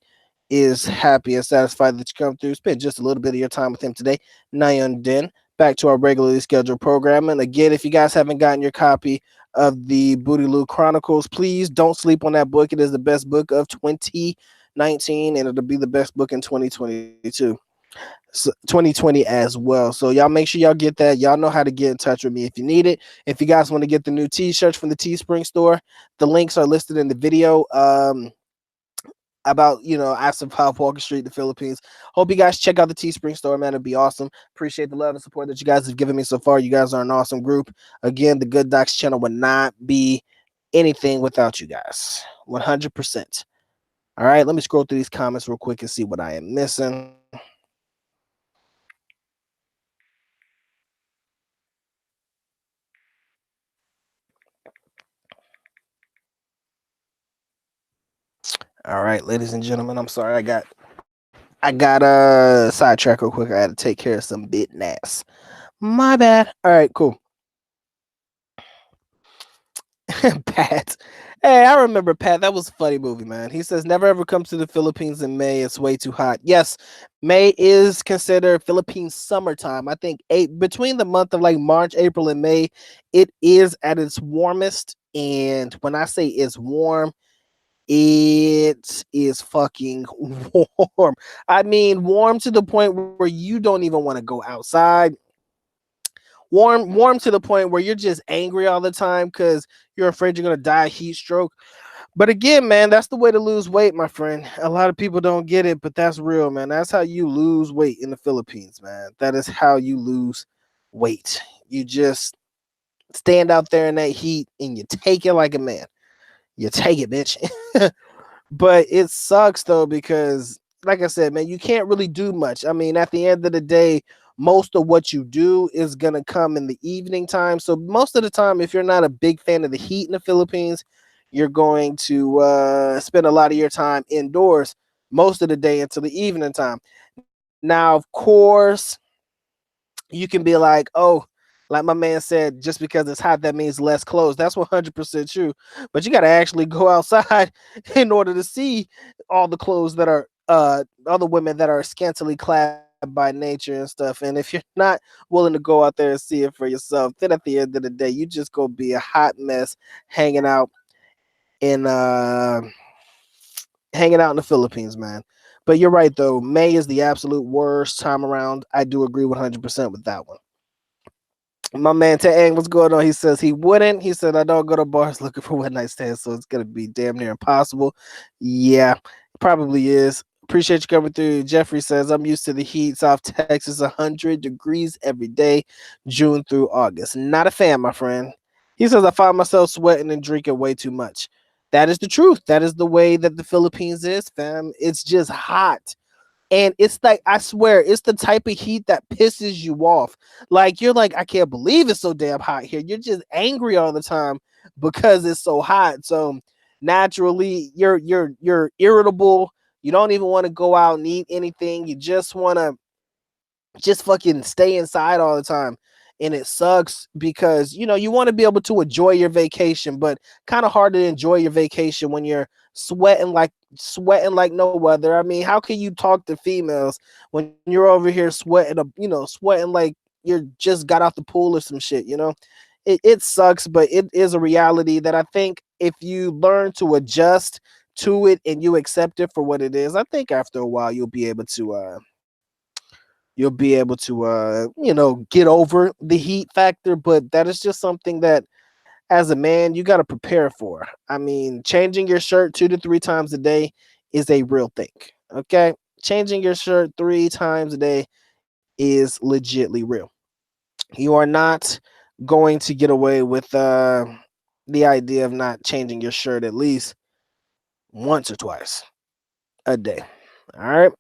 is happy and satisfied that you come through. Spend just a little bit of your time with him today. Nayan Den. Back to our regularly scheduled programming. Again, if you guys haven't gotten your copy of the BOOTYLOO Chronicles, please don't sleep on that book. It is the best book of 2019, and it'll be the best book in 2022. 2020 as well. So y'all make sure y'all get that. Y'all know how to get in touch with me if you need it. If you guys want to get the new t-shirts from the Teespring store, the links are listed in the video. About Aston Pop Walker Street, the Philippines. Hope you guys check out the Teespring store, man. It'd be awesome. Appreciate the love and support that you guys have given me so far. You guys are an awesome group. Again, the Good Docs channel would not be anything without you guys. 100%. All right, let me scroll through these comments real quick and see what I am missing. All right, ladies and gentlemen, I'm sorry I got sidetracked real quick. I had to take care of some business. My bad. All right, cool. Pat. Hey, I remember Pat. That was a funny movie, man. He says, never ever come to the Philippines in May. It's way too hot. Yes, May is considered Philippines summertime. I think between the month of like March, April, and May, it is at its warmest. And when I say it's warm, it is fucking warm. I mean, warm to the point where you don't even want to go outside. Warm to the point where you're just angry all the time because you're afraid you're gonna die of heat stroke. But again, man, that's the way to lose weight, my friend. A lot of people don't get it, but that's real, man. That's how you lose weight in the Philippines, man. That is how you lose weight. You just stand out there in that heat and you take it like a man. You take it, bitch. But it sucks though, because like I said, man, you can't really do much. I mean, at the end of the day, most of what you do is gonna come in the evening time. So most of the time, if you're not a big fan of the heat in the Philippines, you're going to spend a lot of your time indoors most of the day until the evening time. Now, of course, you can be like, oh, like my man said, just because it's hot, that means less clothes. That's 100% true. But you got to actually go outside in order to see all the clothes that are, other women that are scantily clad by nature and stuff. And if you're not willing to go out there and see it for yourself, then at the end of the day, you just go be a hot mess hanging out in the Philippines, man. But you're right though. May is the absolute worst time around. I do agree 100% with that one. My man Taang, what's going on? He says he wouldn't. He said I don't go to bars looking for one night stands, so it's gonna be damn near impossible. Yeah, probably is. Appreciate you coming through. Jeffrey says I'm used to the heat. South Texas, 100 degrees every day, June through August. Not a fan, my friend. He says I find myself sweating and drinking way too much. That is the truth. That is the way that the Philippines is, fam. It's just hot. And it's like, I swear, it's the type of heat that pisses you off. Like, you're like, I can't believe it's so damn hot here. You're just angry all the time because it's so hot. So naturally, you're irritable. You don't even want to go out and eat anything. You just want to just fucking stay inside all the time. And it sucks because you want to be able to enjoy your vacation, but kind of hard to enjoy your vacation when you're sweating like no other. I mean, how can you talk to females when you're over here sweating like you're just got out the pool or some shit? It sucks, but it is a reality that I think if you learn to adjust to it and you accept it for what it is, I think after a while you'll be able to get over the heat factor. But that is just something that as a man you got to prepare for. I mean, changing your shirt 2 to 3 times a day is a real thing. Okay, changing your shirt 3 times a day is legitly real. You are not going to get away with the idea of not changing your shirt at least once or twice a day. All right,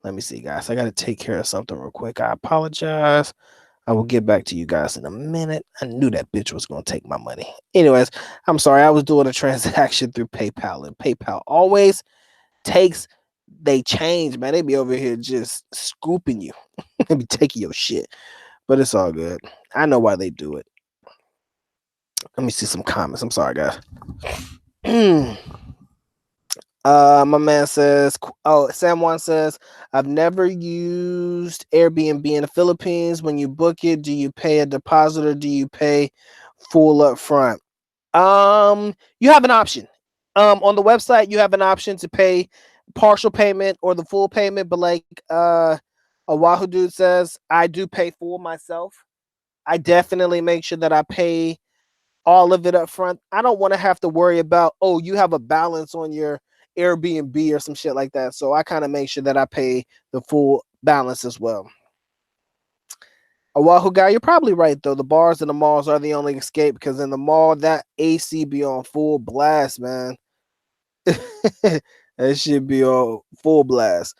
let me see, guys. I got to take care of something real quick. I apologize. I will get back to you guys in a minute. I knew that bitch was going to take my money. Anyways, I'm sorry. I was doing a transaction through PayPal, and PayPal always takes, they change, man. They be over here just scooping you. They be taking your shit. But it's all good. I know why they do it. Let me see some comments. I'm sorry, guys. My man says, Sam One says, I've never used Airbnb in the Philippines. When you book it, do you pay a deposit or do you pay full up front? You have an option. On the website, you have an option to pay partial payment or the full payment, but like a Wahoo dude says, I do pay full myself. I definitely make sure that I pay all of it up front. I don't want to have to worry about, oh, you have a balance on your Airbnb or some shit like that. So I kind of make sure that I pay the full balance as well. Oahu guy, you're probably right though. The bars and the malls are the only escape because in the mall that AC be on full blast, man. That should be on full blast.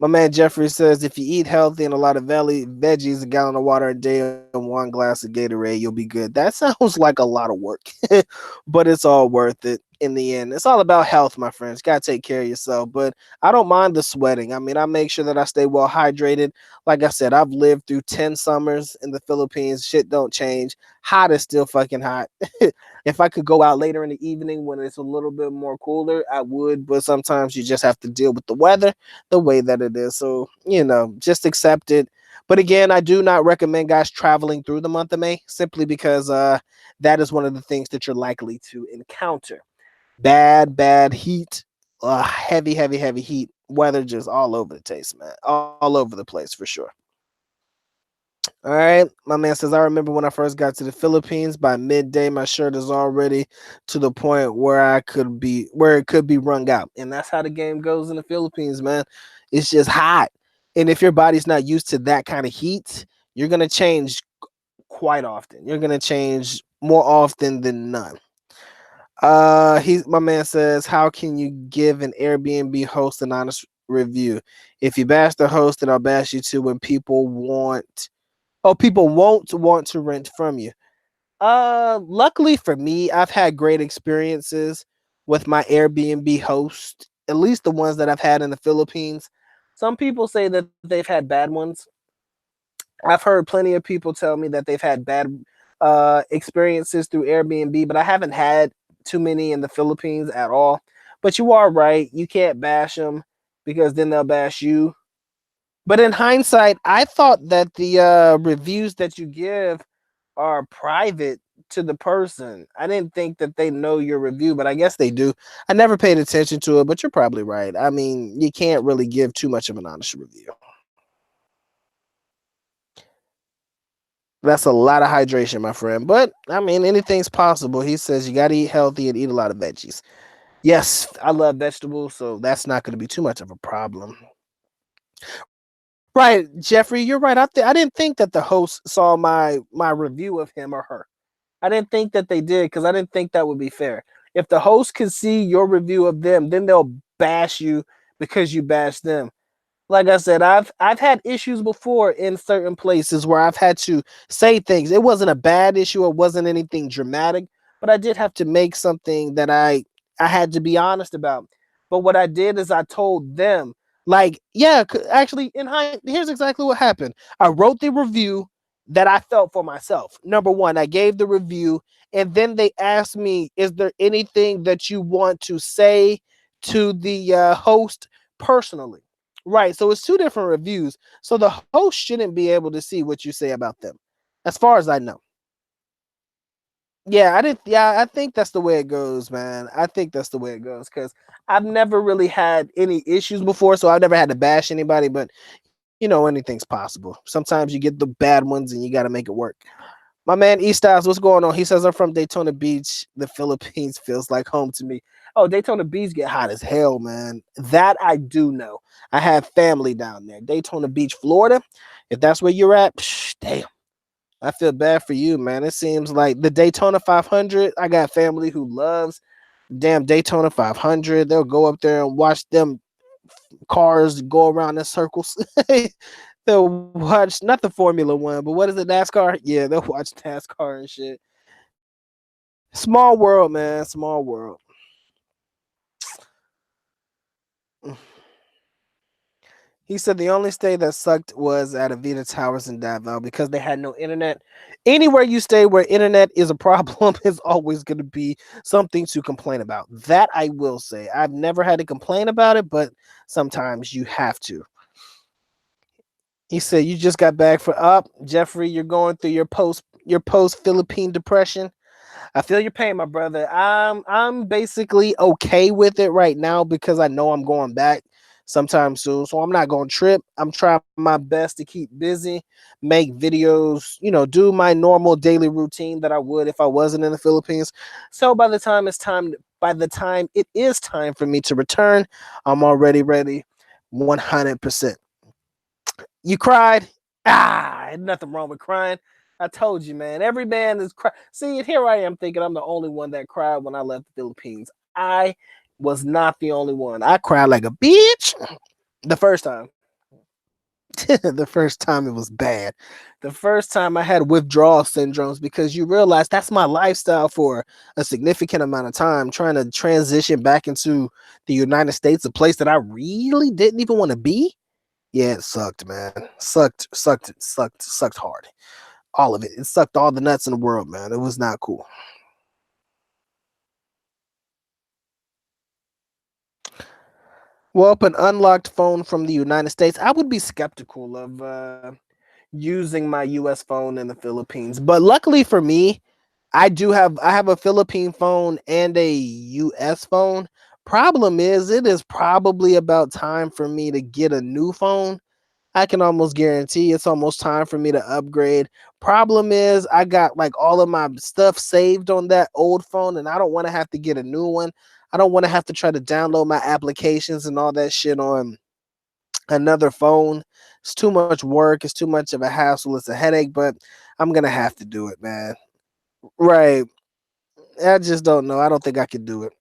My man Jeffrey says if you eat healthy and a lot of veggies, a gallon of water a day, and 1 glass of Gatorade, you'll be good. That sounds like a lot of work, but it's all worth it in the end. It's all about health, my friends. Got to take care of yourself. But I don't mind the sweating. I mean, I make sure that I stay well hydrated. Like I said, I've lived through 10 summers in the Philippines. Shit don't change. Hot is still fucking hot. If I could go out later in the evening when it's a little bit more cooler, I would. But sometimes you just have to deal with the weather the way that it is. So, just accept it. But again, I do not recommend guys traveling through the month of May simply because that is one of the things that you're likely to encounter. Bad heat, heavy, heavy, heavy heat, weather just all over the place, man. All over the place for sure. All right. My man says, I remember when I first got to the Philippines, by midday, my shirt is already to the point where it could be wrung out. And that's how the game goes in the Philippines, man. It's just hot. And if your body's not used to that kind of heat, you're going to change quite often. You're going to change more often than none. My man says, how can you give an Airbnb host an honest review? If you bash the host, then I'll bash you too when people won't want to rent from you. Luckily for me, I've had great experiences with my Airbnb host, at least the ones that I've had in the Philippines. Some people say that they've had bad ones. I've heard plenty of people tell me that they've had bad experiences through Airbnb, but I haven't had too many in the Philippines at all. But you are right. You can't bash them because then they'll bash you. But in hindsight, I thought that the reviews that you give are private to the person. I didn't think that they know your review, but I guess they do. I never paid attention to it, but you're probably right. I mean, you can't really give too much of an honest review. That's a lot of hydration, my friend. But I mean, anything's possible. He says you got to eat healthy and eat a lot of veggies. Yes, I love vegetables, so that's not going to be too much of a problem. Right, Jeffrey, you're right. I didn't think that the host saw my review of him or her. I didn't think that they did because I didn't think that would be fair. If the host can see your review of them, then they'll bash you because you bashed them. Like I said, I've had issues before in certain places where I've had to say things. It wasn't a bad issue, it wasn't anything dramatic, but I did have to make something that I had to be honest about. But what I did is I told them, like, yeah, actually, here's exactly what happened. I wrote the review that I felt for myself. Number one, I gave the review, and then they asked me, "Is there anything that you want to say to the host personally?" Right. So it's two different reviews. So the host shouldn't be able to see what you say about them, as far as I know. Yeah, I didn't. Yeah, I think that's the way it goes, man. I think that's the way it goes because I've never really had any issues before, so I've never had to bash anybody. But anything's possible. Sometimes you get the bad ones, and you got to make it work. My man E Styles, what's going on? He says I'm from Daytona Beach. The Philippines feels like home to me. Oh, Daytona Beach get hot as hell, man. That I do know. I have family down there. Daytona Beach, Florida. If that's where you're at, damn. I feel bad for you, man. It seems like the Daytona 500. I got family who loves damn Daytona 500. They'll go up there and watch them cars go around in circles. They'll watch not the Formula One, but what is it, NASCAR? Yeah, they'll watch NASCAR and shit. Small world, man. Small world. He said the only stay that sucked was at Avita Towers in Davao because they had no internet. Anywhere you stay where internet is a problem is always going to be something to complain about. That I will say. I've never had to complain about it, but sometimes you have to. He said you just got back for up, Jeffrey. You're going through your post Philippine depression. I feel your pain, my brother. I'm basically okay with it right now because I know I'm going back sometime soon. So I'm not going to trip. I'm trying my best to keep busy, make videos, do my normal daily routine that I would if I wasn't in the Philippines. So by the time it is time for me to return, I'm already ready 100%. You cried? Ain't nothing wrong with crying. I told you, man. Every man is crying. See, here I am thinking I'm the only one that cried when I left the Philippines. I was not the only one. I cried like a bitch the first time. The first time it was bad. The first time I had withdrawal syndromes because you realize that's my lifestyle for a significant amount of time, trying to transition back into the United States, a place that I really didn't even want to be. Yeah, it sucked, man. Sucked hard. All of it. It sucked all the nuts in the world, man. It was not cool. Well, an unlocked phone from the United States, I would be skeptical of using my US phone in the Philippines. But luckily for me, I have a Philippine phone and a US phone. Problem is, it is probably about time for me to get a new phone. I can almost guarantee it's almost time for me to upgrade. Problem is, I got like all of my stuff saved on that old phone, and I don't want to have to get a new one. I don't want to have to try to download my applications and all that shit on another phone. It's too much work. It's too much of a hassle. It's a headache, but I'm gonna have to do it, man. Right. I just don't know. I don't think I could do it.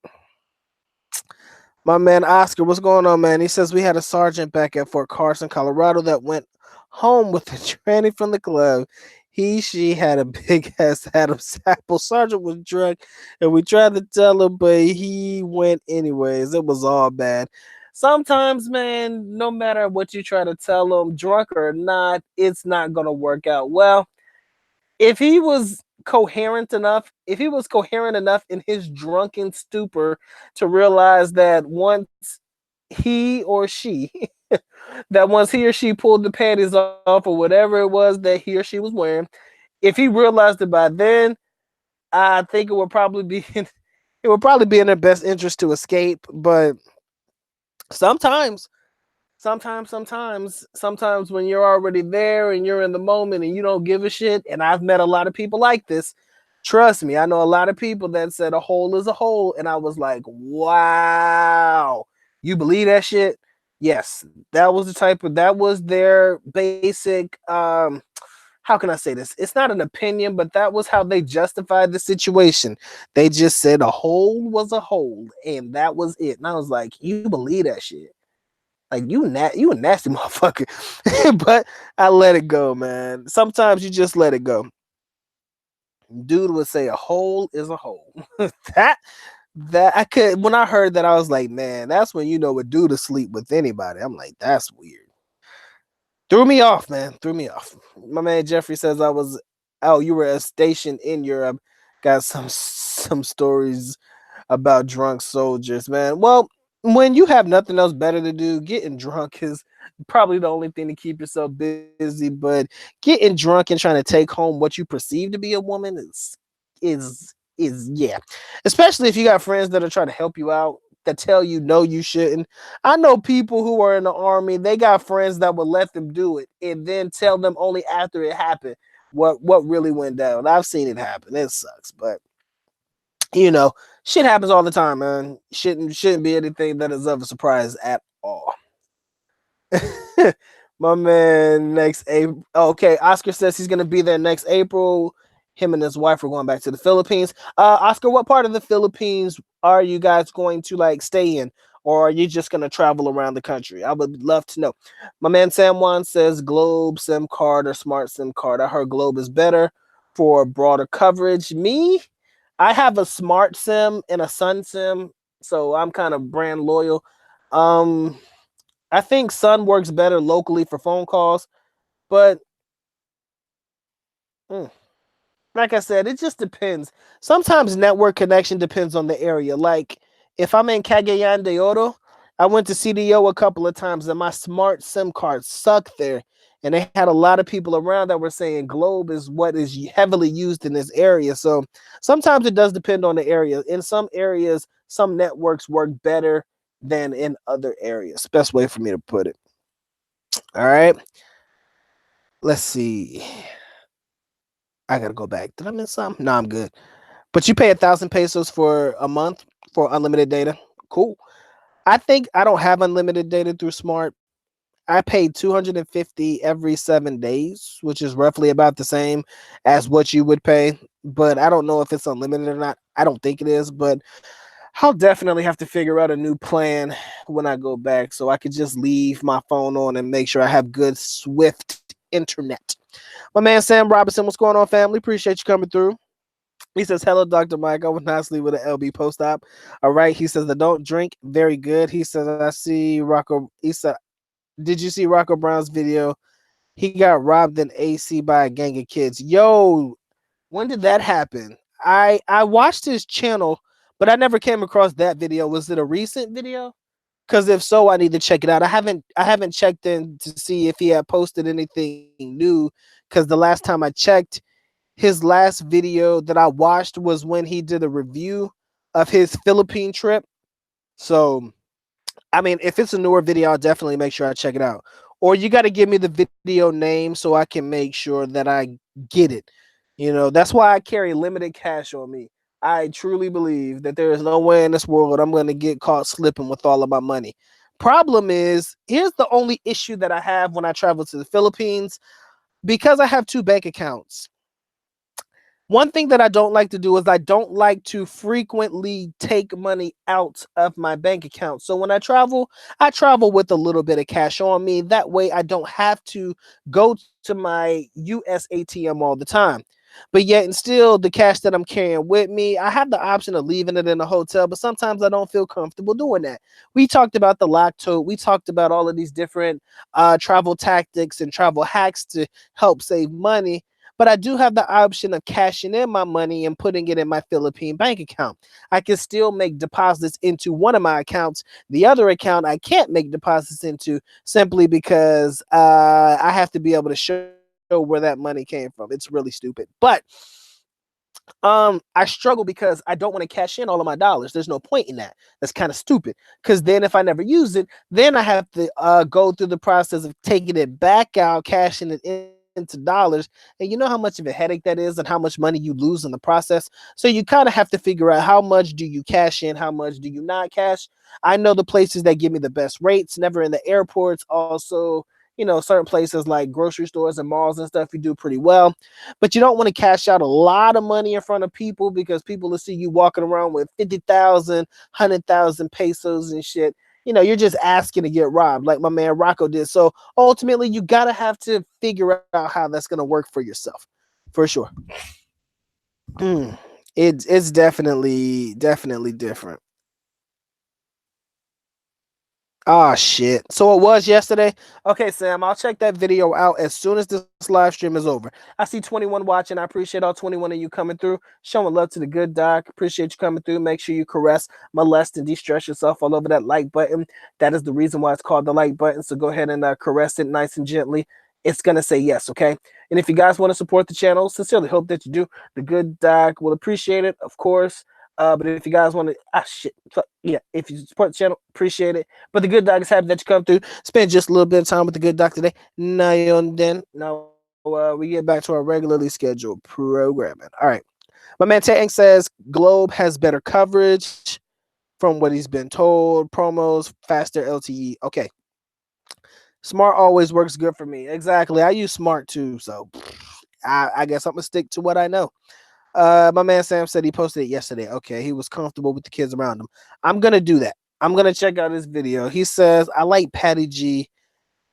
My man Oscar, what's going on, man? He says we had a sergeant back at Fort Carson, Colorado, that went home with a tranny from the club. She had a big ass Adam's apple. Sergeant was drunk, and we tried to tell him, but he went anyways. It was all bad. Sometimes, man, no matter what you try to tell him, drunk or not, it's not gonna work out well. If he was coherent enough in his drunken stupor to realize that he or she once he or she pulled the panties off or whatever it was that he or she was wearing, if he realized it by then, I think it would probably be it would probably be in their best interest to escape, but sometimes sometimes when you're already there and you're in the moment and you don't give a shit, and I've met a lot of people like this. Trust me, I know a lot of people that said a hole is a hole, and I was like, wow, you believe that shit? Yes, that was their basic how can I say this? It's not an opinion, but that was how they justified the situation. They just said a hole was a hole, and that was it. And I was like, you believe that shit? Like you a nasty motherfucker. But I let it go, man. Sometimes you just let it go. Dude would say a hole is a hole. that that I could when I heard that, I was like, man, that's when you know a dude to sleep with anybody. I'm like, that's weird. Threw me off, man. Threw me off. My man Jeffrey says I was oh, you were stationed in Europe. Got some stories about drunk soldiers, man. Well, when you have nothing else better to do, getting drunk is probably the only thing to keep yourself busy. But getting drunk and trying to take home what you perceive to be a woman is yeah. Especially if you got friends that are trying to help you out that tell you no, you shouldn't. I know people who are in the army, they got friends that will let them do it and then tell them only after it happened what really went down. I've seen it happen. It sucks, but you know, shit happens all the time, man. Shouldn't be anything that is of a surprise at all. My man, next April. Okay, Oscar says he's gonna be there next April. Him and his wife are going back to the Philippines. Oscar, what part of the Philippines are you guys going to like stay in, or are you just gonna travel around the country? I would love to know. My man Sam Juan says Globe SIM card or Smart SIM card. I heard Globe is better for broader coverage. Me, I have a Smart SIM and a Sun SIM, so I'm kind of brand loyal. Um, I think Sun works better locally for phone calls, but mm, like I said, it just depends. Sometimes network connection depends on the area. Like if I'm in Cagayan de Oro, I went to CDO a couple of times and my smart SIM card sucked there. And they had a lot of people around that were saying Globe is what is heavily used in this area. So sometimes it does depend on the area. In some areas, some networks work better than in other areas. Best way for me to put it. All right. Let's see. I gotta go back. Did I miss something? No, I'm good. But you pay 1,000 pesos for a month for unlimited data. Cool. I think I don't have unlimited data through Smart. I pay 250 every 7 days, which is roughly about the same as what you would pay. But I don't know if it's unlimited or not. I don't think it is, but I'll definitely have to figure out a new plan when I go back so I could just leave my phone on and make sure I have good swift internet. My man Sam Robinson, what's going on, family? Appreciate you coming through. He says, hello, Dr. Mike. I would not sleep with an LB post op. All right. He says, I don't drink. Very good. He says, I see Rocco. He said, did you see Rocco Brown's video? He got robbed in AC by a gang of kids. Yo, when did that happen? I watched his channel, but I never came across that video. Was it a recent video? Because if so, I need to check it out. I haven't checked in to see if he had posted anything new. Because the last time I checked, his last video that I watched was when he did a review of his Philippine trip. So, I mean, if it's a newer video, I'll definitely make sure I check it out. Or you got to give me the video name so I can make sure that I get it. You know, that's why I carry limited cash on me. I truly believe that there is no way in this world I'm going to get caught slipping with all of my money. Problem is, here's the only issue that I have when I travel to the Philippines because I have two bank accounts. One thing that I don't like to do is I don't like to frequently take money out of my bank account. So when I travel with a little bit of cash on me. That way I don't have to go to my US ATM all the time. But yet and still the cash that I'm carrying with me, I have the option of leaving it in a hotel, but sometimes I don't feel comfortable doing that. We talked about the lock tote. We talked about all of these different travel tactics and travel hacks to help save money, but I do have the option of cashing in my money and putting it in my Philippine bank account. I can still make deposits into one of my accounts. The other account I can't make deposits into simply because I have to be able to show where that money came from. It's really stupid. But I struggle because I don't want to cash in all of my dollars. There's no point in that. That's kind of stupid. Because then if I never use it, then I have to go through the process of taking it back out, cashing it into dollars. And you know how much of a headache that is and how much money you lose in the process. So you kind of have to figure out how much do you cash in, how much do you not cash. I know the places that give me the best rates, never in the airports. Also, you know, certain places like grocery stores and malls and stuff, you do pretty well. But you don't want to cash out a lot of money in front of people because people will see you walking around with 50,000, 100,000 pesos and shit. You know, you're just asking to get robbed, like my man Rocco did. So ultimately, you gotta have to figure out how that's gonna work for yourself, for sure. It's definitely different. Ah, shit. So it was yesterday. Okay, Sam, I'll check that video out as soon as this live stream is over. I see 21 watching. I appreciate all 21 of you coming through, showing love to the good doc. Appreciate you coming through. Make sure you caress, molest, and de-stress yourself all over that like button. That is the reason why it's called the like button. So go ahead and caress it nice and gently. It's going to say yes, okay? And if you guys want to support the channel, sincerely hope that you do. The good doc will appreciate it, of course. But if you guys want to, yeah, if you support the channel, appreciate it. But the good doc is happy that you come through. Spend just a little bit of time with the good doc today. Now we get back to our regularly scheduled programming. All right. My man Tank says Globe has better coverage from what he's been told. Promos, faster LTE. Okay. Smart always works good for me. Exactly. I use Smart too. So I guess I'm going to stick to what I know. My man Sam said he posted it yesterday. Okay, he was comfortable with the kids around him. I'm gonna do that. I'm gonna check out his video. He says I like Patty G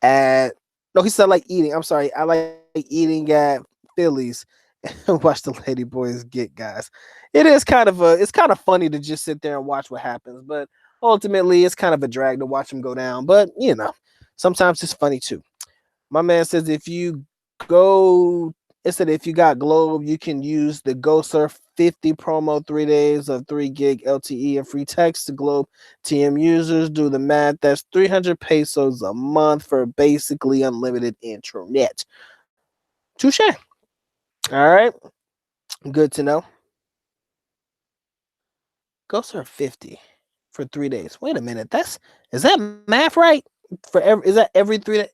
at no, he said I like eating. I'm sorry, I like eating at Phillies. Watch the lady boys get guys. It's kind of funny to just sit there and watch what happens, but ultimately it's kind of a drag to watch them go down. But you know, sometimes it's funny too. My man says if you go it said if you got Globe, you can use the GoSurf 50 promo 3 days of 3 gig LTE and free text to Globe TM users. Do the math. That's 300 pesos a month for basically unlimited internet. Touche. All right. Good to know. GoSurf 50 for 3 days. Wait a minute. Is that math right? Is that every 3 days?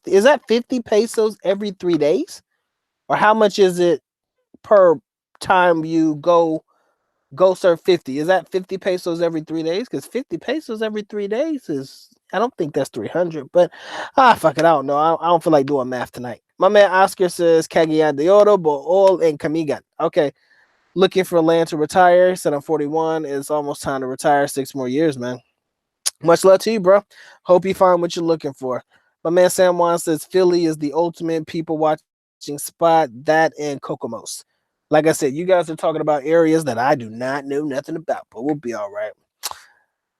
Is that 50 pesos every 3 days? Or how much is it per time you go serve 50? Is that 50 pesos every 3 days? Because 50 pesos every 3 days is, I don't think that's 300, but fuck it, I don't know. I don't feel like doing math tonight. My man Oscar says Caguillan de Oro, Bool, and Camigan. Okay, looking for land to retire. Said I'm 41. It's almost time to retire. 6 more years, man. Much love to you, bro. Hope you find what you're looking for. My man Sam Juan says Philly is the ultimate people watching spot. That and Kokomos. Like I said, you guys are talking about areas that I do not know nothing about, but we'll be all right.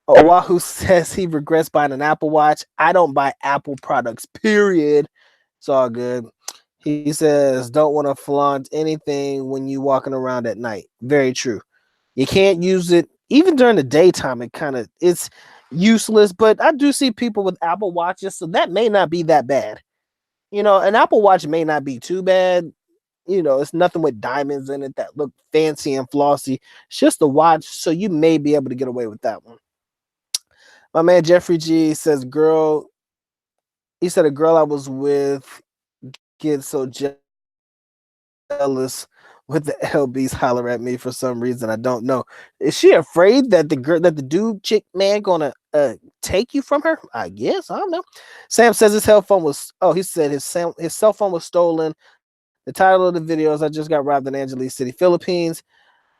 Oahu says he regrets buying an Apple Watch. I don't buy Apple products, period. It's all good. He says, don't want to flaunt anything when you walking around at night. Very true. You can't use it even during the daytime. It's useless, but I do see people with Apple Watches, so that may not be that bad. You know, an Apple Watch may not be too bad. You know, it's nothing with diamonds in it that look fancy and flossy. It's just a watch, so you may be able to get away with that one. My man Jeffrey G says, he said a girl I was with gets so jealous with the LBs holler at me for some reason. I don't know. Is she afraid that the dude chick man gonna take you from her? I guess. I don't know. Sam says his cell phone was he said his cell phone was stolen. The title of the video is I just got robbed in Angeles City, Philippines.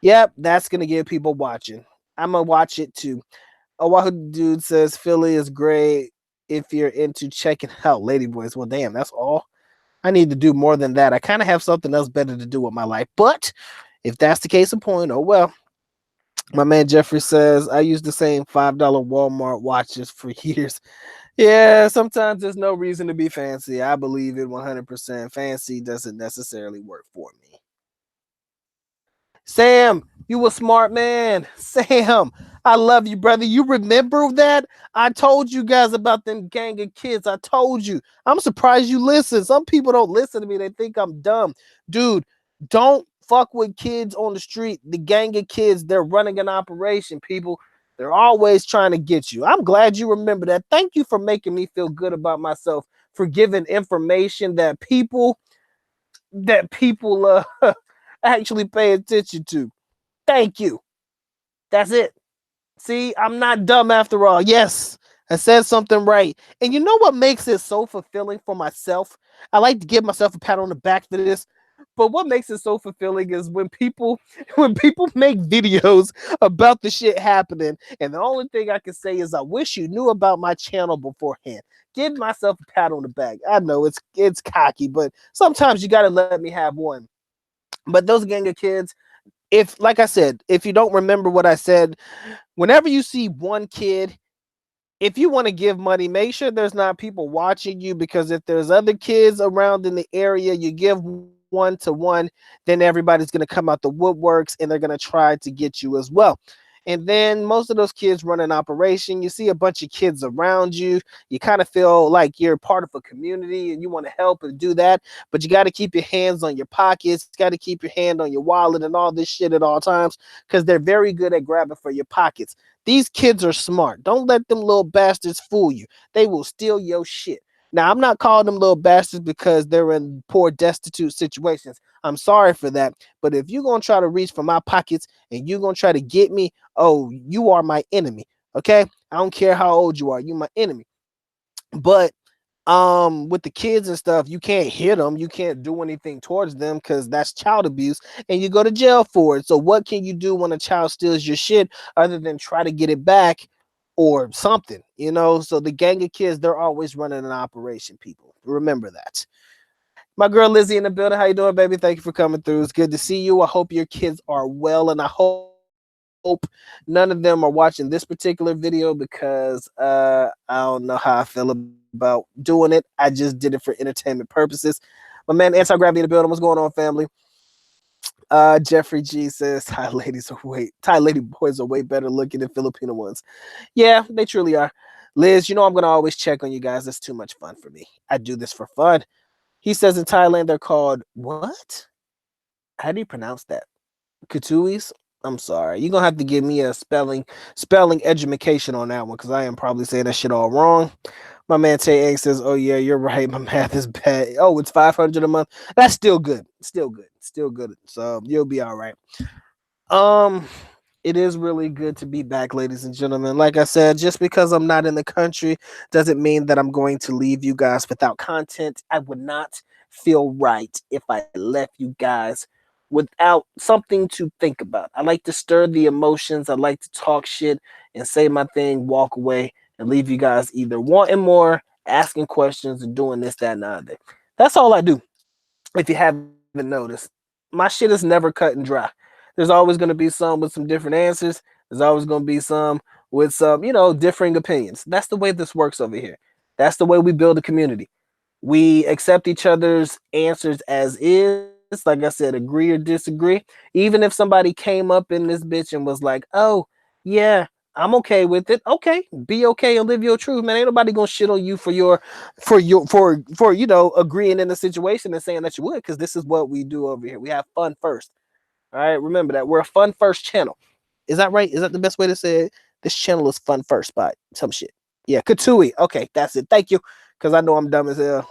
Yep, that's gonna get people watching. I'm gonna watch it too. Oahu dude says Philly is great if you're into checking out ladyboys. Well, damn, that's all. I need to do more than that. I kind of have something else better to do with my life. But if that's the case in point, oh well. My man Jeffrey says I use the same $5 Walmart watches for years. Yeah, sometimes there's no reason to be fancy. I believe it 100%. Fancy doesn't necessarily work for me. Sam, you a smart man. Sam, I love you, brother. You remember that? I told you guys about them gang of kids. I told you. I'm surprised you listen. Some people don't listen to me. They think I'm dumb. Dude, don't fuck with kids on the street. The gang of kids, they're running an operation, people. They're always trying to get you. I'm glad you remember that. Thank you for making me feel good about myself, for giving information that people actually pay attention to. Thank you. That's it. See, I'm not dumb after all. Yes, I said something right. And you know what makes it so fulfilling for myself? I like to give myself a pat on the back for this. But what makes it so fulfilling is when people when people make videos about the shit happening, and the only thing I can say is I wish you knew about my channel beforehand. Give myself a pat on the back. I know it's cocky, but sometimes you gotta let me have one. But those gang of kids, if like I said, if you don't remember what I said, whenever you see one kid, if you want to give money, make sure there's not people watching you, because if there's other kids around in the area, you give one to one, then everybody's going to come out the woodworks and they're going to try to get you as well. And then most of those kids run an operation. You see a bunch of kids around you. You kind of feel like you're part of a community and you want to help and do that. But you got to keep your hands on your pockets. Got to keep your hand on your wallet and all this shit at all times, because they're very good at grabbing for your pockets. These kids are smart. Don't let them little bastards fool you. They will steal your shit. Now, I'm not calling them little bastards because they're in poor, destitute situations. I'm sorry for that. But if you're going to try to reach for my pockets and you're going to try to get me, oh, you are my enemy. Okay? I don't care how old you are. You're my enemy. But with the kids and stuff, you can't hit them, you can't do anything towards them, because that's child abuse and you go to jail for it. So what can you do when a child steals your shit other than try to get it back or something, you know? So the gang of kids, they're always running an operation, people. Remember that. My girl Lizzie in the building. How you doing, baby? Thank you for coming through. It's good to see you. I hope your kids are well, and I hope none of them are watching this particular video, because I don't know how I feel about doing it. I just did it for entertainment purposes. My man Anti-Gravity in the building. What's going on, family? Jeffrey G says Thai lady boys are way better looking than Filipino ones. Yeah, they truly are. Liz, you know I'm gonna always check on you guys. It's too much fun for me. I do this for fun. He says in Thailand they're called what? How do you pronounce that? Katuis? I'm sorry. You're gonna have to give me a spelling education on that one, because I am probably saying that shit all wrong. My man Tay Ang says, "Oh yeah, you're right. My math is bad. Oh, it's 500 a month. That's still good. Still good. Still good. So you'll be all right." Um, it is really good to be back, ladies and gentlemen. Like I said, just because I'm not in the country doesn't mean that I'm going to leave you guys without content. I would not feel right if I left you guys without something to think about. I like to stir the emotions. I like to talk shit and say my thing, walk away, and leave you guys either wanting more, asking questions, and doing this, that, and the other. That's all I do. If you haven't noticed, my shit is never cut and dry. There's always going to be some with some different answers. There's always going to be some with some, differing opinions. That's the way this works over here. That's the way we build a community. We accept each other's answers as is. Like I said, agree or disagree. Even if somebody came up in this bitch and was like, oh, yeah, I'm okay with it. Okay, be okay and live your truth, man. Ain't nobody gonna shit on you for agreeing in the situation and saying that you would, because this is what we do over here. We have fun first. All right, remember that we're a fun first channel. Is that right? Is that the best way to say it? This channel is fun first by some shit. Yeah, Katui. Okay, that's it. Thank you, because I know I'm dumb as hell.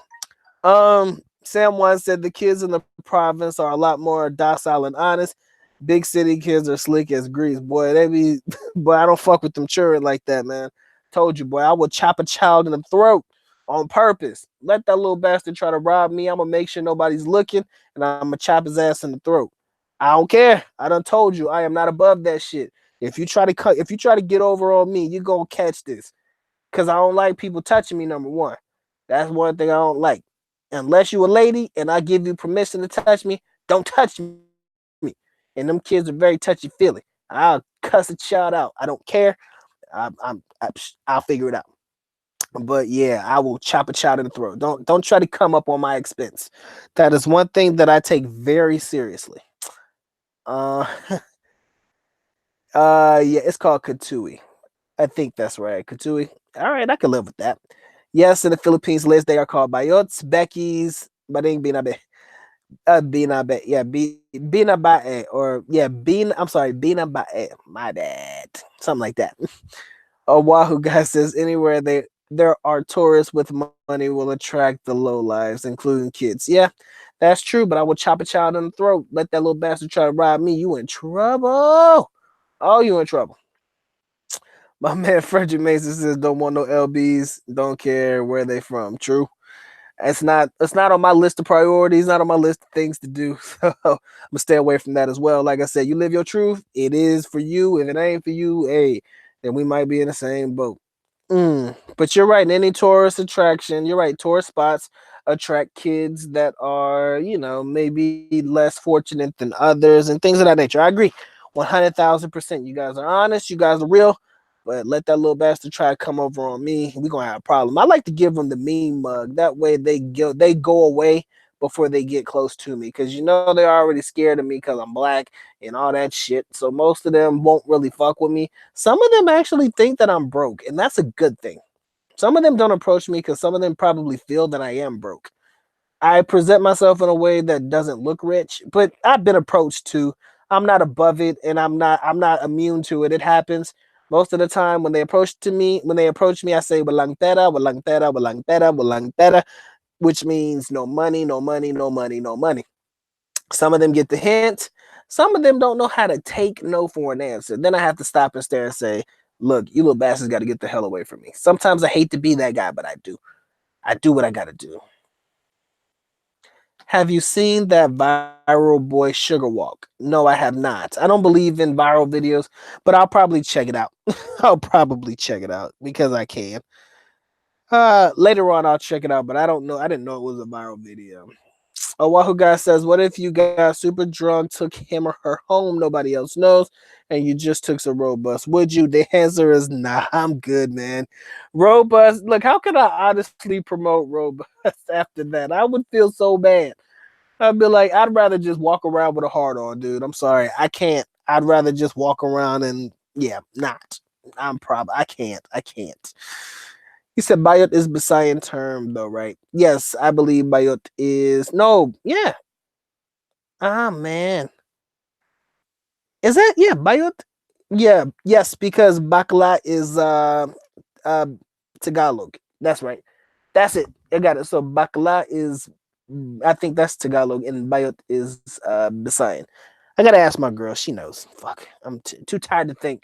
Sam One said the kids in the province are a lot more docile and honest. Big city kids are slick as grease. Boy, they be boy, I don't fuck with them children like that, man. Told you, boy, I will chop a child in the throat on purpose. Let that little bastard try to rob me. I'm gonna make sure nobody's looking, and I'm gonna chop his ass in the throat. I don't care. I done told you I am not above that shit. If you try to get over on me, you gonna catch this. Cause I don't like people touching me, number one. That's one thing I don't like. Unless you a lady and I give you permission to touch me, don't touch me. And them kids are very touchy feely. I'll cuss a child out. I don't care. I'll figure it out. But yeah, I will chop a child in the throat. Don't try to come up on my expense. That is one thing that I take very seriously. Uh, yeah, it's called Katui. I think that's right, Katui. All right, I can live with that. Yes, in the Philippines, Liz, they are called bayots, Becky's, bading binabe. Bina Bae. Yeah, Bina Bae. Or, yeah, I'm sorry, Bina Bae. My bad. Something like that. Oahu guy says anywhere there are tourists with money will attract the low lives, including kids. Yeah, that's true, but I will chop a child in the throat. Let that little bastard try to rob me. You in trouble. Oh, you in trouble. My man Frederick Mason says don't want no LBs, don't care where they from. True. It's not on my list of priorities, not on my list of things to do. So I'm gonna stay away from that as well. Like I said, you live your truth. It is for you. If it ain't for you, hey, then we might be in the same boat. But you're right. In any tourist attraction, you're right. Tourist spots attract kids that are, maybe less fortunate than others and things of that nature. I agree, 100,000%. You guys are honest. You guys are real. But let that little bastard try to come over on me, we gonna have a problem. I like to give them the mean mug. That way they go away before they get close to me, because they're already scared of me because I'm black and all that shit. So most of them won't really fuck with me. Some of them actually think that I'm broke, and that's a good thing. Some of them don't approach me because some of them probably feel that I am broke. I present myself in a way that doesn't look rich, but I've been approached too. I'm not above it, and I'm not immune to it. It happens most of the time when they approach me. I say walang pera, walang pera, walang pera, walang pera, which means no money, no money, no money, no money. Some of them get the hint. Some of them don't know how to take no for an answer. Then I have to stop and stare and say, "Look, you little bastards got to get the hell away from me." Sometimes I hate to be that guy, but I do. I do what I got to do. Have you seen that viral boy sugar walk? No, I have not. I don't believe in viral videos, but I'll probably check it out. I'll probably check it out because I can. Later on, I'll check it out, but I don't know. I didn't know it was a viral video. Oahu guy says, "What if you got super drunk, took him or her home, nobody else knows, and you just took some road bus? Would you?" The answer is nah. I'm good, man. Road bus. Look, how can I honestly promote road bus after that? I would feel so bad. I'd be like, I'd rather just walk around with a heart on, dude. I'm sorry, I can't. I'd rather just walk around and yeah, not. I can't. I can't. He said Bayot is Bisayan term though, right? Yes, I believe Bayot is no, yeah. Ah man. Is that yeah, Bayot? Yeah, yes, because Bakla is uh Tagalog. That's right. That's it. I got it. So Bakla is I think that's Tagalog and Bayot is Bisayan. I gotta ask my girl. She knows. Fuck. I'm too tired to think.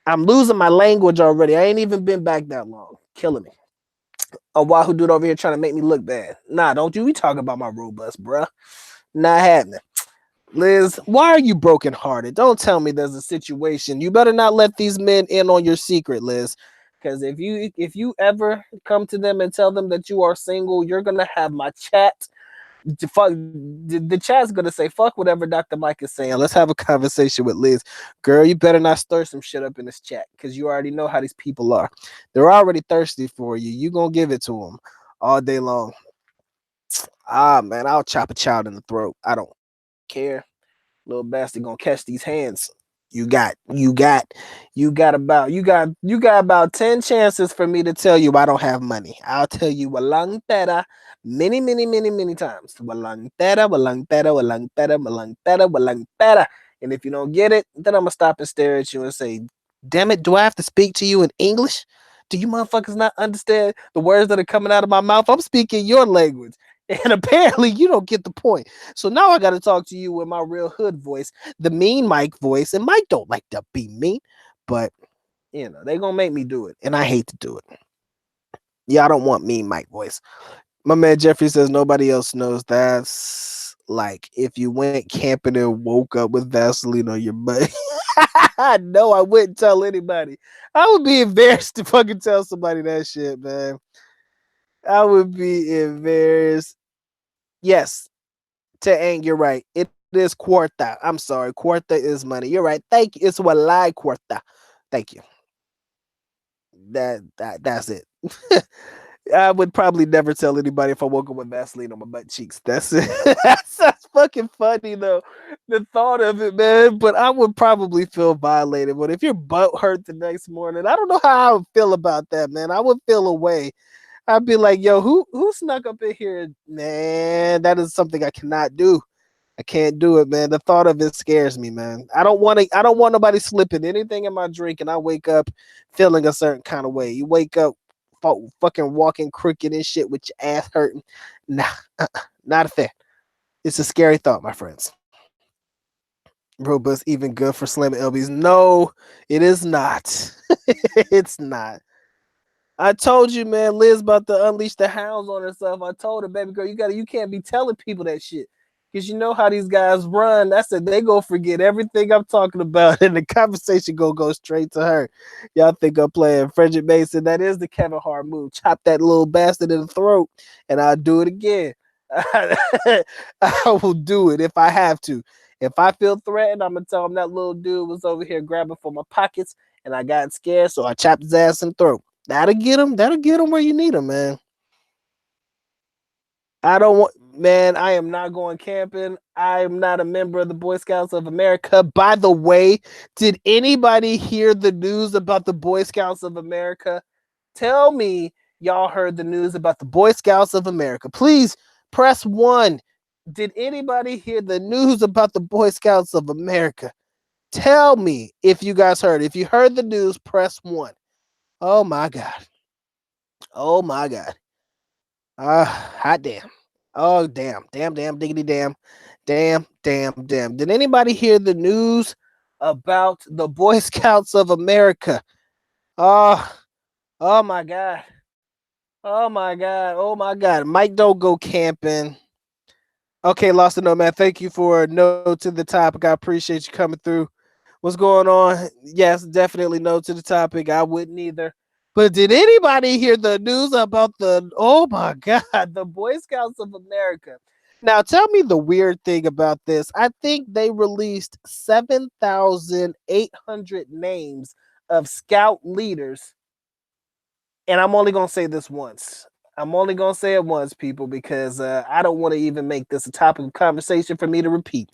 I'm losing my language already. I ain't even been back that long. Killing me. A Wahoo dude over here trying to make me look bad. Nah, don't you be talking about my road bus, bruh. Not happening. Liz, why are you brokenhearted? Don't tell me there's a situation. You better not let these men in on your secret, Liz. Because if you ever come to them and tell them that you are single, you're gonna have my chat. The chat's gonna say fuck whatever Dr. Mike is saying. Let's have a conversation with Liz. Girl, you better not stir some shit up in this chat because you already know how these people are. They're already thirsty for you. You gonna give it to them all day long. Ah man, I'll chop a child in the throat. I don't care. Little bastard gonna catch these hands. You got about 10 chances for me to tell you I don't have money. I'll tell you walang pera many, many, many, many times. Walang pera, walang pera, walang pera, walang pera, walang pera. And if you don't get it, then I'm gonna stop and stare at you and say, damn it, do I have to speak to you in English? Do you motherfuckers not understand the words that are coming out of my mouth? I'm speaking your language. And apparently you don't get the point. So now I got to talk to you with my real hood voice, the mean Mike voice. And Mike don't like to be mean, but they gonna make me do it, and I hate to do it. Yeah, I don't want mean Mike voice. My man Jeffrey says nobody else knows. That's like if you went camping and woke up with Vaseline on your butt. No, I wouldn't tell anybody. I would be embarrassed to fucking tell somebody that shit, man. I would be embarrassed. Yes, to Ang, you're right. It is quarta. I'm sorry. Quarta is money. You're right. Thank you. It's walai quarta. Thank you. That's it. I would probably never tell anybody if I woke up with Vaseline on my butt cheeks. That's it. that's fucking funny though. The thought of it, man. But I would probably feel violated. But if your butt hurt the next morning, I don't know how I would feel about that, man. I would feel away. I'd be like, yo, who snuck up in here? Man, that is something I cannot do. I can't do it, man. The thought of it scares me, man. I don't want nobody slipping anything in my drink and I wake up feeling a certain kind of way. You wake up fucking walking crooked and shit with your ass hurting. Nah, not a fan. It's a scary thought, my friends. Robust even good for slamming LBs? No, it is not. It's not. I told you, man, Liz about to unleash the hounds on herself. I told her, baby girl, you can't be telling people that shit. Because you know how these guys run. That's it. They go forget everything I'm talking about, and the conversation go straight to her. Y'all think I'm playing Frederick Mason? That is the Kevin Hart move. Chop that little bastard in the throat, and I'll do it again. I will do it if I have to. If I feel threatened, I'm gonna tell him that little dude was over here grabbing for my pockets, and I got scared, so I chopped his ass in the throat. That'll get him. That'll get him where you need him, man. I don't want, man. I am not going camping. I am not a member of the Boy Scouts of America. By the way, did anybody hear the news about the Boy Scouts of America? Tell me y'all heard the news about the Boy Scouts of America. Please press 1. Did anybody hear the news about the Boy Scouts of America? Tell me if you guys heard. If you heard the news, press 1. Oh my God. Oh my God. Hot damn. Oh damn. Damn, diggity damn. Damn. Did anybody hear the news about the Boy Scouts of America? Oh, oh my God. Oh my God. Oh my God. Mike, don't go camping. Okay, Lost to Know, man. Thank you for a note to the topic. I appreciate you coming through. What's going on? Yes, definitely no to the topic. I wouldn't either. But did anybody hear the news about oh my God, the Boy Scouts of America? Now, tell me the weird thing about this. I think they released 7,800 names of scout leaders. And I'm only going to say this once. I'm only going to say it once, people, because I don't want to even make this a topic of conversation for me to repeat.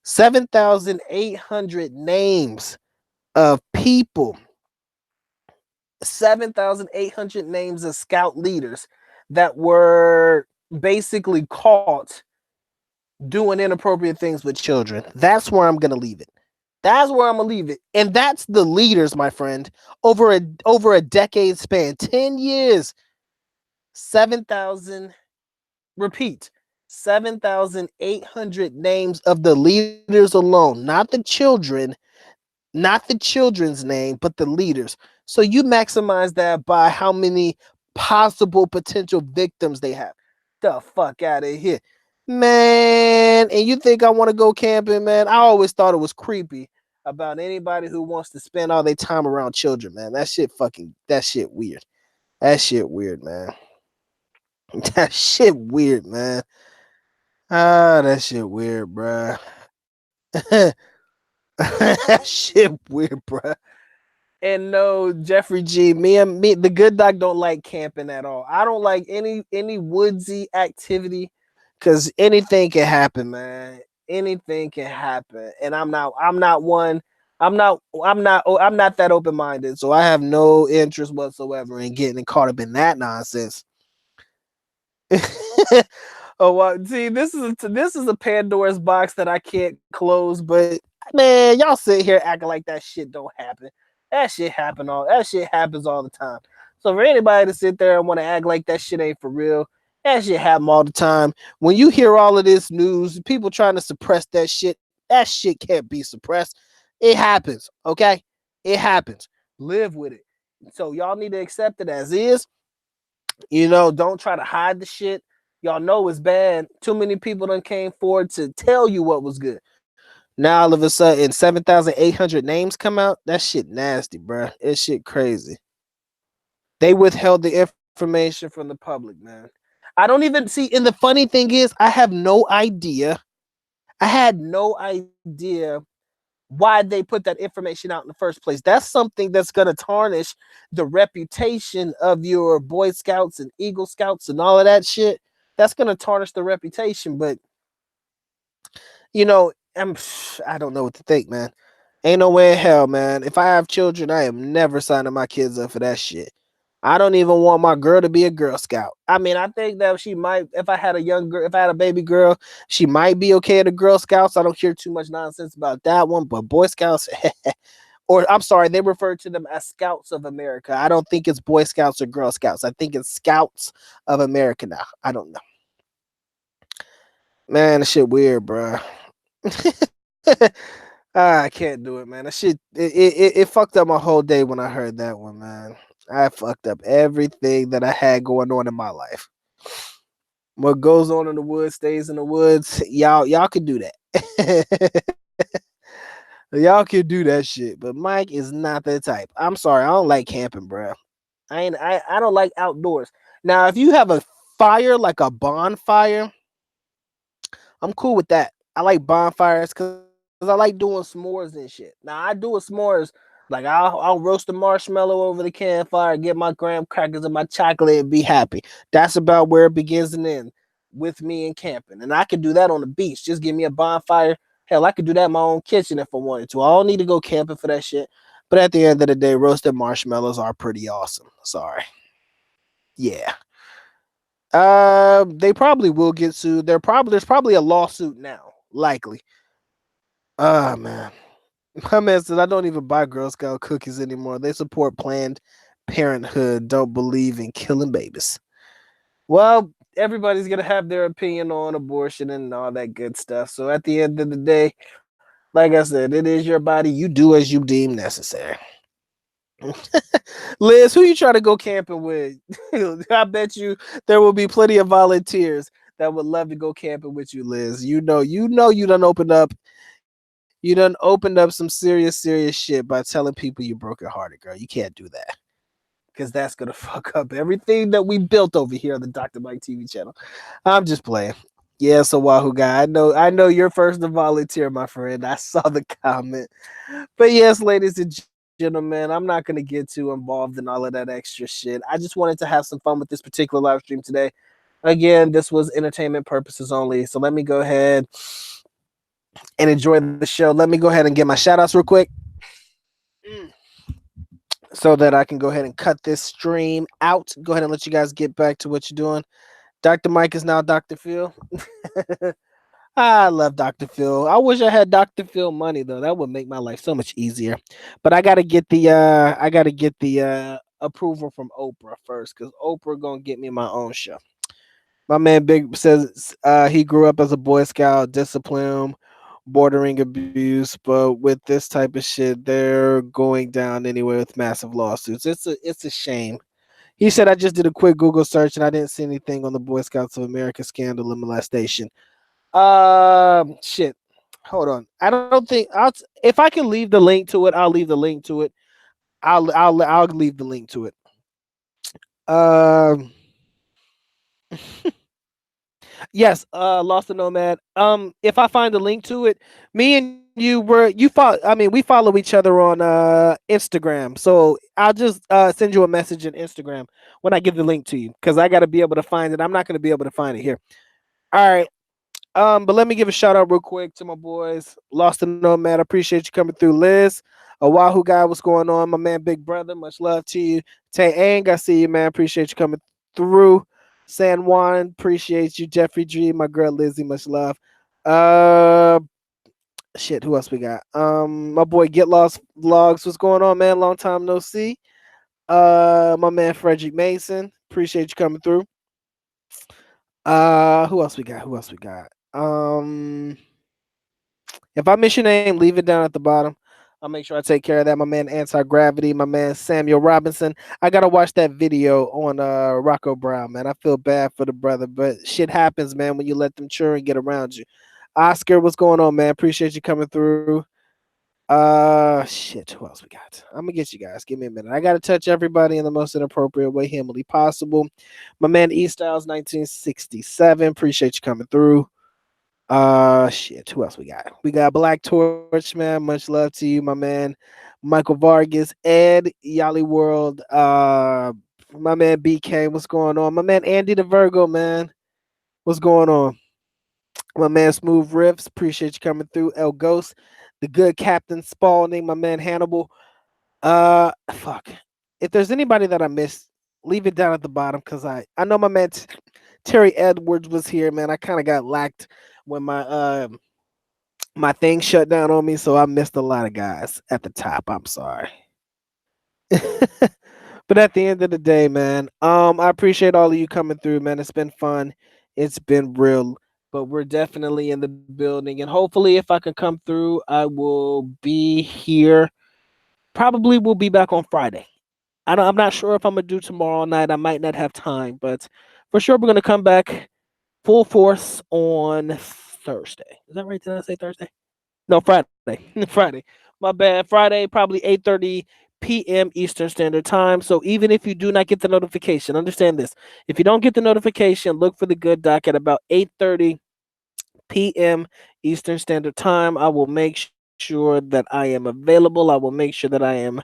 7,800 names of people, 7,800 names of scout leaders that were basically caught doing inappropriate things with children. That's where I'm going to leave it. That's where I'm going to leave it. And that's the leaders, my friend, over a decade span, 10 years, 7,000, repeat, 7,800 names of the leaders alone, not the children, not the children's name, but the leaders. So you maximize that by how many possible potential victims they have. The fuck out of here, man. And you think I want to go camping, man? I always thought it was creepy about anybody who wants to spend all their time around children, man. That shit weird. That shit weird, man. That shit weird, man. That shit weird, bruh. That shit weird, bruh. And no, Jeffrey G, me, the good doc don't like camping at all. I don't like any woodsy activity because anything can happen, man. Anything can happen, and I'm not one. I'm not that open minded, so I have no interest whatsoever in getting caught up in that nonsense. Oh, well, see, this is a Pandora's box that I can't close. But man, y'all sit here acting like that shit don't happen. That shit happens all the time. So for anybody to sit there and want to act like that shit ain't for real, that shit happen all the time. When you hear all of this news, people trying to suppress that shit can't be suppressed. It happens, okay? It happens. Live with it. So y'all need to accept it as is. Don't try to hide the shit. Y'all know it's bad. Too many people done came forward to tell you what was good. Now all of a sudden 7,800 names come out. That shit nasty, bro. It shit crazy. They withheld the information from the public, man. I don't even see. And the funny thing is, I have no idea. I had no idea why they put that information out in the first place. That's something that's going to tarnish the reputation of your Boy Scouts and Eagle Scouts and all of that shit. That's going to tarnish the reputation. But, I don't know what to think, man. Ain't no way in hell, man. If I have children, I am never signing my kids up for that shit. I don't even want my girl to be a Girl Scout. I mean, I think that she might, if I had a young girl, if I had a baby girl, she might be okay at the Girl Scouts. I don't hear too much nonsense about that one, but Boy Scouts, or I'm sorry, they refer to them as Scouts of America. I don't think it's Boy Scouts or Girl Scouts. I think it's Scouts of America now. I don't know. Man, that shit weird, bro. I can't do it, man. That shit, it fucked up my whole day when I heard that one, man. I fucked up everything that I had going on in my life. What goes on in the woods stays in the woods. Y'all can do that. Y'all can do that shit. But Mike is not that type. I'm sorry, I don't like camping, bro. I don't like outdoors. Now, if you have a fire like a bonfire, I'm cool with that. I like bonfires because I like doing s'mores and shit. Now I do a s'mores, like I'll roast a marshmallow over the campfire, get my graham crackers and my chocolate, and be happy. That's about where it begins and ends with me and camping. And I could do that on the beach. Just give me a bonfire. Hell, I could do that in my own kitchen if I wanted to. I don't need to go camping for that shit. But at the end of the day, roasted marshmallows are pretty awesome. Sorry. Yeah. They probably will get sued. There's probably a lawsuit now, likely. Ah, man. My man says I don't even buy Girl Scout cookies anymore. They support Planned Parenthood, don't believe in killing babies. Well, everybody's gonna have their opinion on abortion and all that good stuff. So at the end of the day, like I said, it is your body. You do as you deem necessary. Liz, who you trying to go camping with? I bet you there will be plenty of volunteers that would love to go camping with you, Liz. You done opened up some serious shit by telling people you broke your hearted, girl. You can't do that. Because that's gonna fuck up everything that we built over here on the Dr. Mike TV channel. I'm just playing. Yeah, so Wahoo guy. I know you're first to volunteer, my friend. I saw the comment. But yes, ladies and gentlemen, I'm not gonna get too involved in all of that extra shit. I just wanted to have some fun with this particular live stream today. Again, this was entertainment purposes only. So let me go ahead and enjoy the show. Let me go ahead and get my shout outs real quick. So that I can go ahead and cut this stream out. Go ahead and let you guys get back to what you're doing. Dr. Mike is now Dr. Phil. I love Dr. Phil. I wish I had Dr. Phil money though. That would make my life so much easier. But I gotta get the approval from Oprah first, because Oprah gonna get me my own show. My man Big says he grew up as a Boy Scout, discipline, bordering abuse, but with this type of shit, they're going down anyway with massive lawsuits. It's a shame. He said I just did a quick Google search and I didn't see anything on the Boy Scouts of America scandal and molestation. Shit. Hold on. I don't think if I can leave the link to it, I'll leave the link to it. I'll leave the link to it. Um. Yes, Lost the Nomad. If I find the link to it, me and you follow. I mean, we follow each other on Instagram. So I'll just send you a message in Instagram when I give the link to you, because I got to be able to find it. I'm not going to be able to find it here. All right. But let me give a shout out real quick to my boys. Lost the Nomad. I appreciate you coming through, Liz. Wahoo guy, what's going on? My man, Big Brother. Much love to you. Tay Ang, I see you, man. Appreciate you coming through. San Juan, appreciate you. Jeffrey G, my girl Lizzie, much love. Uh Shit, who else we got? My boy Get Lost Vlogs, what's going on, man? Long time no see. My man Frederick Mason, appreciate you coming through. Who else we got? If I miss your name, leave it down at the bottom. I'll make sure I take care of that. My man Anti Gravity, my man Samuel Robinson. I gotta watch that video on Rocco Brown, man. I feel bad for the brother, but shit happens, man, when you let them children get around you. Oscar, what's going on, man? Appreciate you coming through. Shit, who else we got? I'm gonna get you guys. Give me a minute. I gotta touch everybody in the most inappropriate way humanly possible. My man E Styles 1967. Appreciate you coming through. Shit, who else we got? We got Black Torch, man. Much love to you, my man. Michael Vargas, Ed, Yali World, my man BK, what's going on? My man Andy the Virgo, man. What's going on? My man Smooth Riffs, appreciate you coming through. El Ghost, the good Captain Spalding, my man Hannibal. Fuck. If there's anybody that I missed, Leave it down at the bottom because I know my man Terry Edwards was here, man. I kind of got lacked when my thing shut down on me, so I missed a lot of guys at the top. I'm sorry. But at the end of the day, man, I appreciate all of you coming through, man. It's been fun. It's been real. But we're definitely in the building. And hopefully if I can come through, I will be here. Probably will be back on Friday. I'm not sure if I'm gonna do tomorrow night. I might not have time, but for sure we're gonna come back full force on Thursday. Is that right? Did I say Thursday? No, Friday. Friday. My bad. Friday, probably 8:30 p.m. Eastern Standard Time. So even if you do not get the notification, understand this. If you don't get the notification, look for the good doc at about 8:30 p.m. Eastern Standard Time. I will make sure that I am available. I will make sure that I am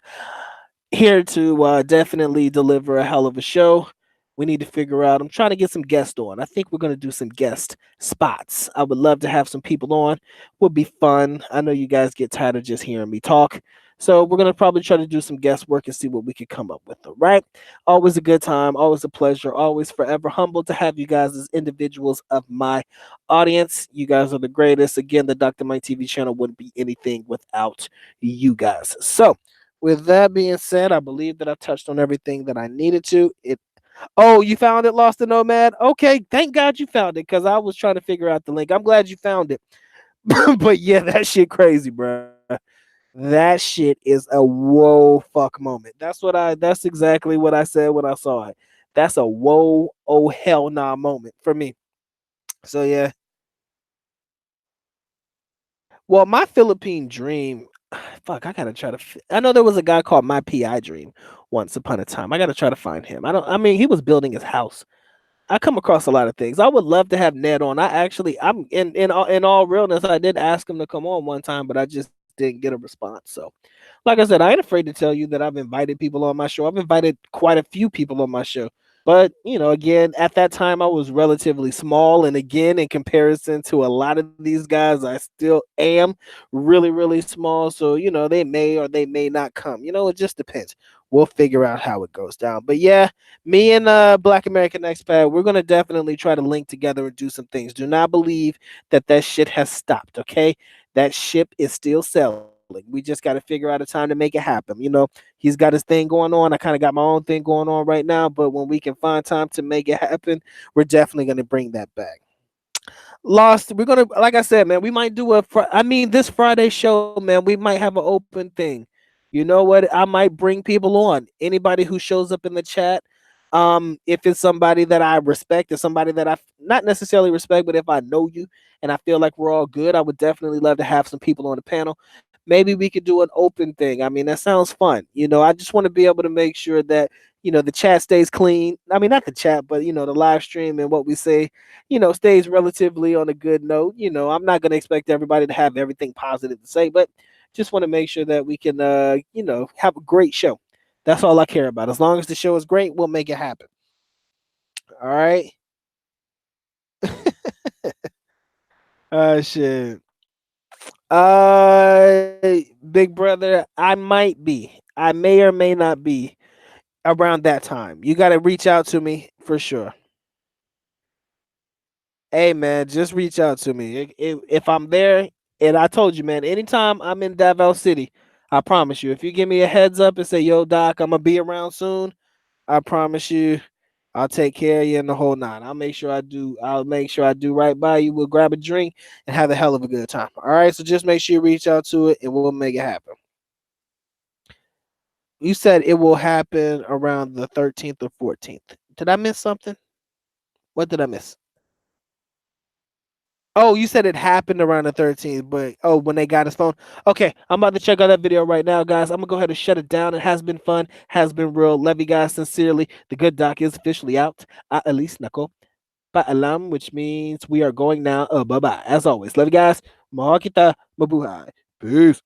here to definitely deliver a hell of a show. We need to figure out. I'm trying to get some guests on. I think we're going to do some guest spots. I would love to have some people on. Would be fun. I know you guys get tired of just hearing me talk. So we're going to probably try to do some guest work and see what we can come up with. All right. Always a good time. Always a pleasure. Always forever humbled to have you guys as individuals of my audience. You guys are the greatest. Again, the Dr. Mike TV channel wouldn't be anything without you guys. So with that being said, I believe that I've touched on everything that I needed to. It Oh, you found it, Lost the Nomad? Okay, thank God you found it, because I was trying to figure out the link. I'm glad you found it. But yeah, that shit crazy, bro. That shit is a whoa fuck moment. That's exactly what I said when I saw it. That's a whoa oh hell nah moment for me. So yeah. Well, my Philippine dream, fuck, I gotta try to. I know there was a guy called My PI Dream once upon a time. I gotta try to find him. I don't. I mean, he was building his house. I come across a lot of things. I would love to have Ned on. I'm in all realness. I did ask him to come on one time, but I just didn't get a response. So, like I said, I ain't afraid to tell you that I've invited people on my show. I've invited quite a few people on my show. But, again, at that time I was relatively small. And again, in comparison to a lot of these guys, I still am really, really small. So, they may or they may not come. It just depends. We'll figure out how it goes down. But yeah, me and Black American Expat, we're gonna definitely try to link together and do some things. Do not believe that shit has stopped. Okay, that ship is still sailing. We just got to figure out a time to make it happen. He's got his thing going on. I kind of got my own thing going on right now. But when we can find time to make it happen, we're definitely gonna bring that back. Lost. We're gonna, like I said, man. We might do I mean, this Friday show, man. We might have an open thing. You know what? I might bring people on. Anybody who shows up in the chat. If it's somebody that I respect, or somebody that I not necessarily respect, but if I know you and I feel like we're all good, I would definitely love to have some people on the panel. Maybe we could do an open thing. I mean, that sounds fun. I just want to be able to make sure that the chat stays clean. I mean, not the chat, but the live stream and what we say stays relatively on a good note. I'm not going to expect everybody to have everything positive to say, but just want to make sure that we can, have a great show. That's all I care about. As long as the show is great, we'll make it happen. All right. Shit. Big brother, I might be. I may or may not be around that time. You got to reach out to me for sure. Hey man, just reach out to me if I'm there. And I told you, man, anytime I'm in Davao City, I promise you, if you give me a heads up and say, "Yo, Doc, I'm gonna be around soon," I promise you, I'll take care of you in the whole nine. I'll make sure I do. I'll make sure I do right by you. We'll grab a drink and have a hell of a good time. All right. So just make sure you reach out to it, and we'll make it happen. You said it will happen around the 13th or 14th. Did I miss something? What did I miss? Oh, you said it happened around the 13th, but when they got his phone. Okay, I'm about to check out that video right now, guys. I'm gonna go ahead and shut it down. It has been fun, has been real. Love you guys sincerely. The good doc is officially out. At least Nako. Paalam, which means we are going now. Bye bye. As always, love you guys. Mahal kita. Mabuhay. Peace.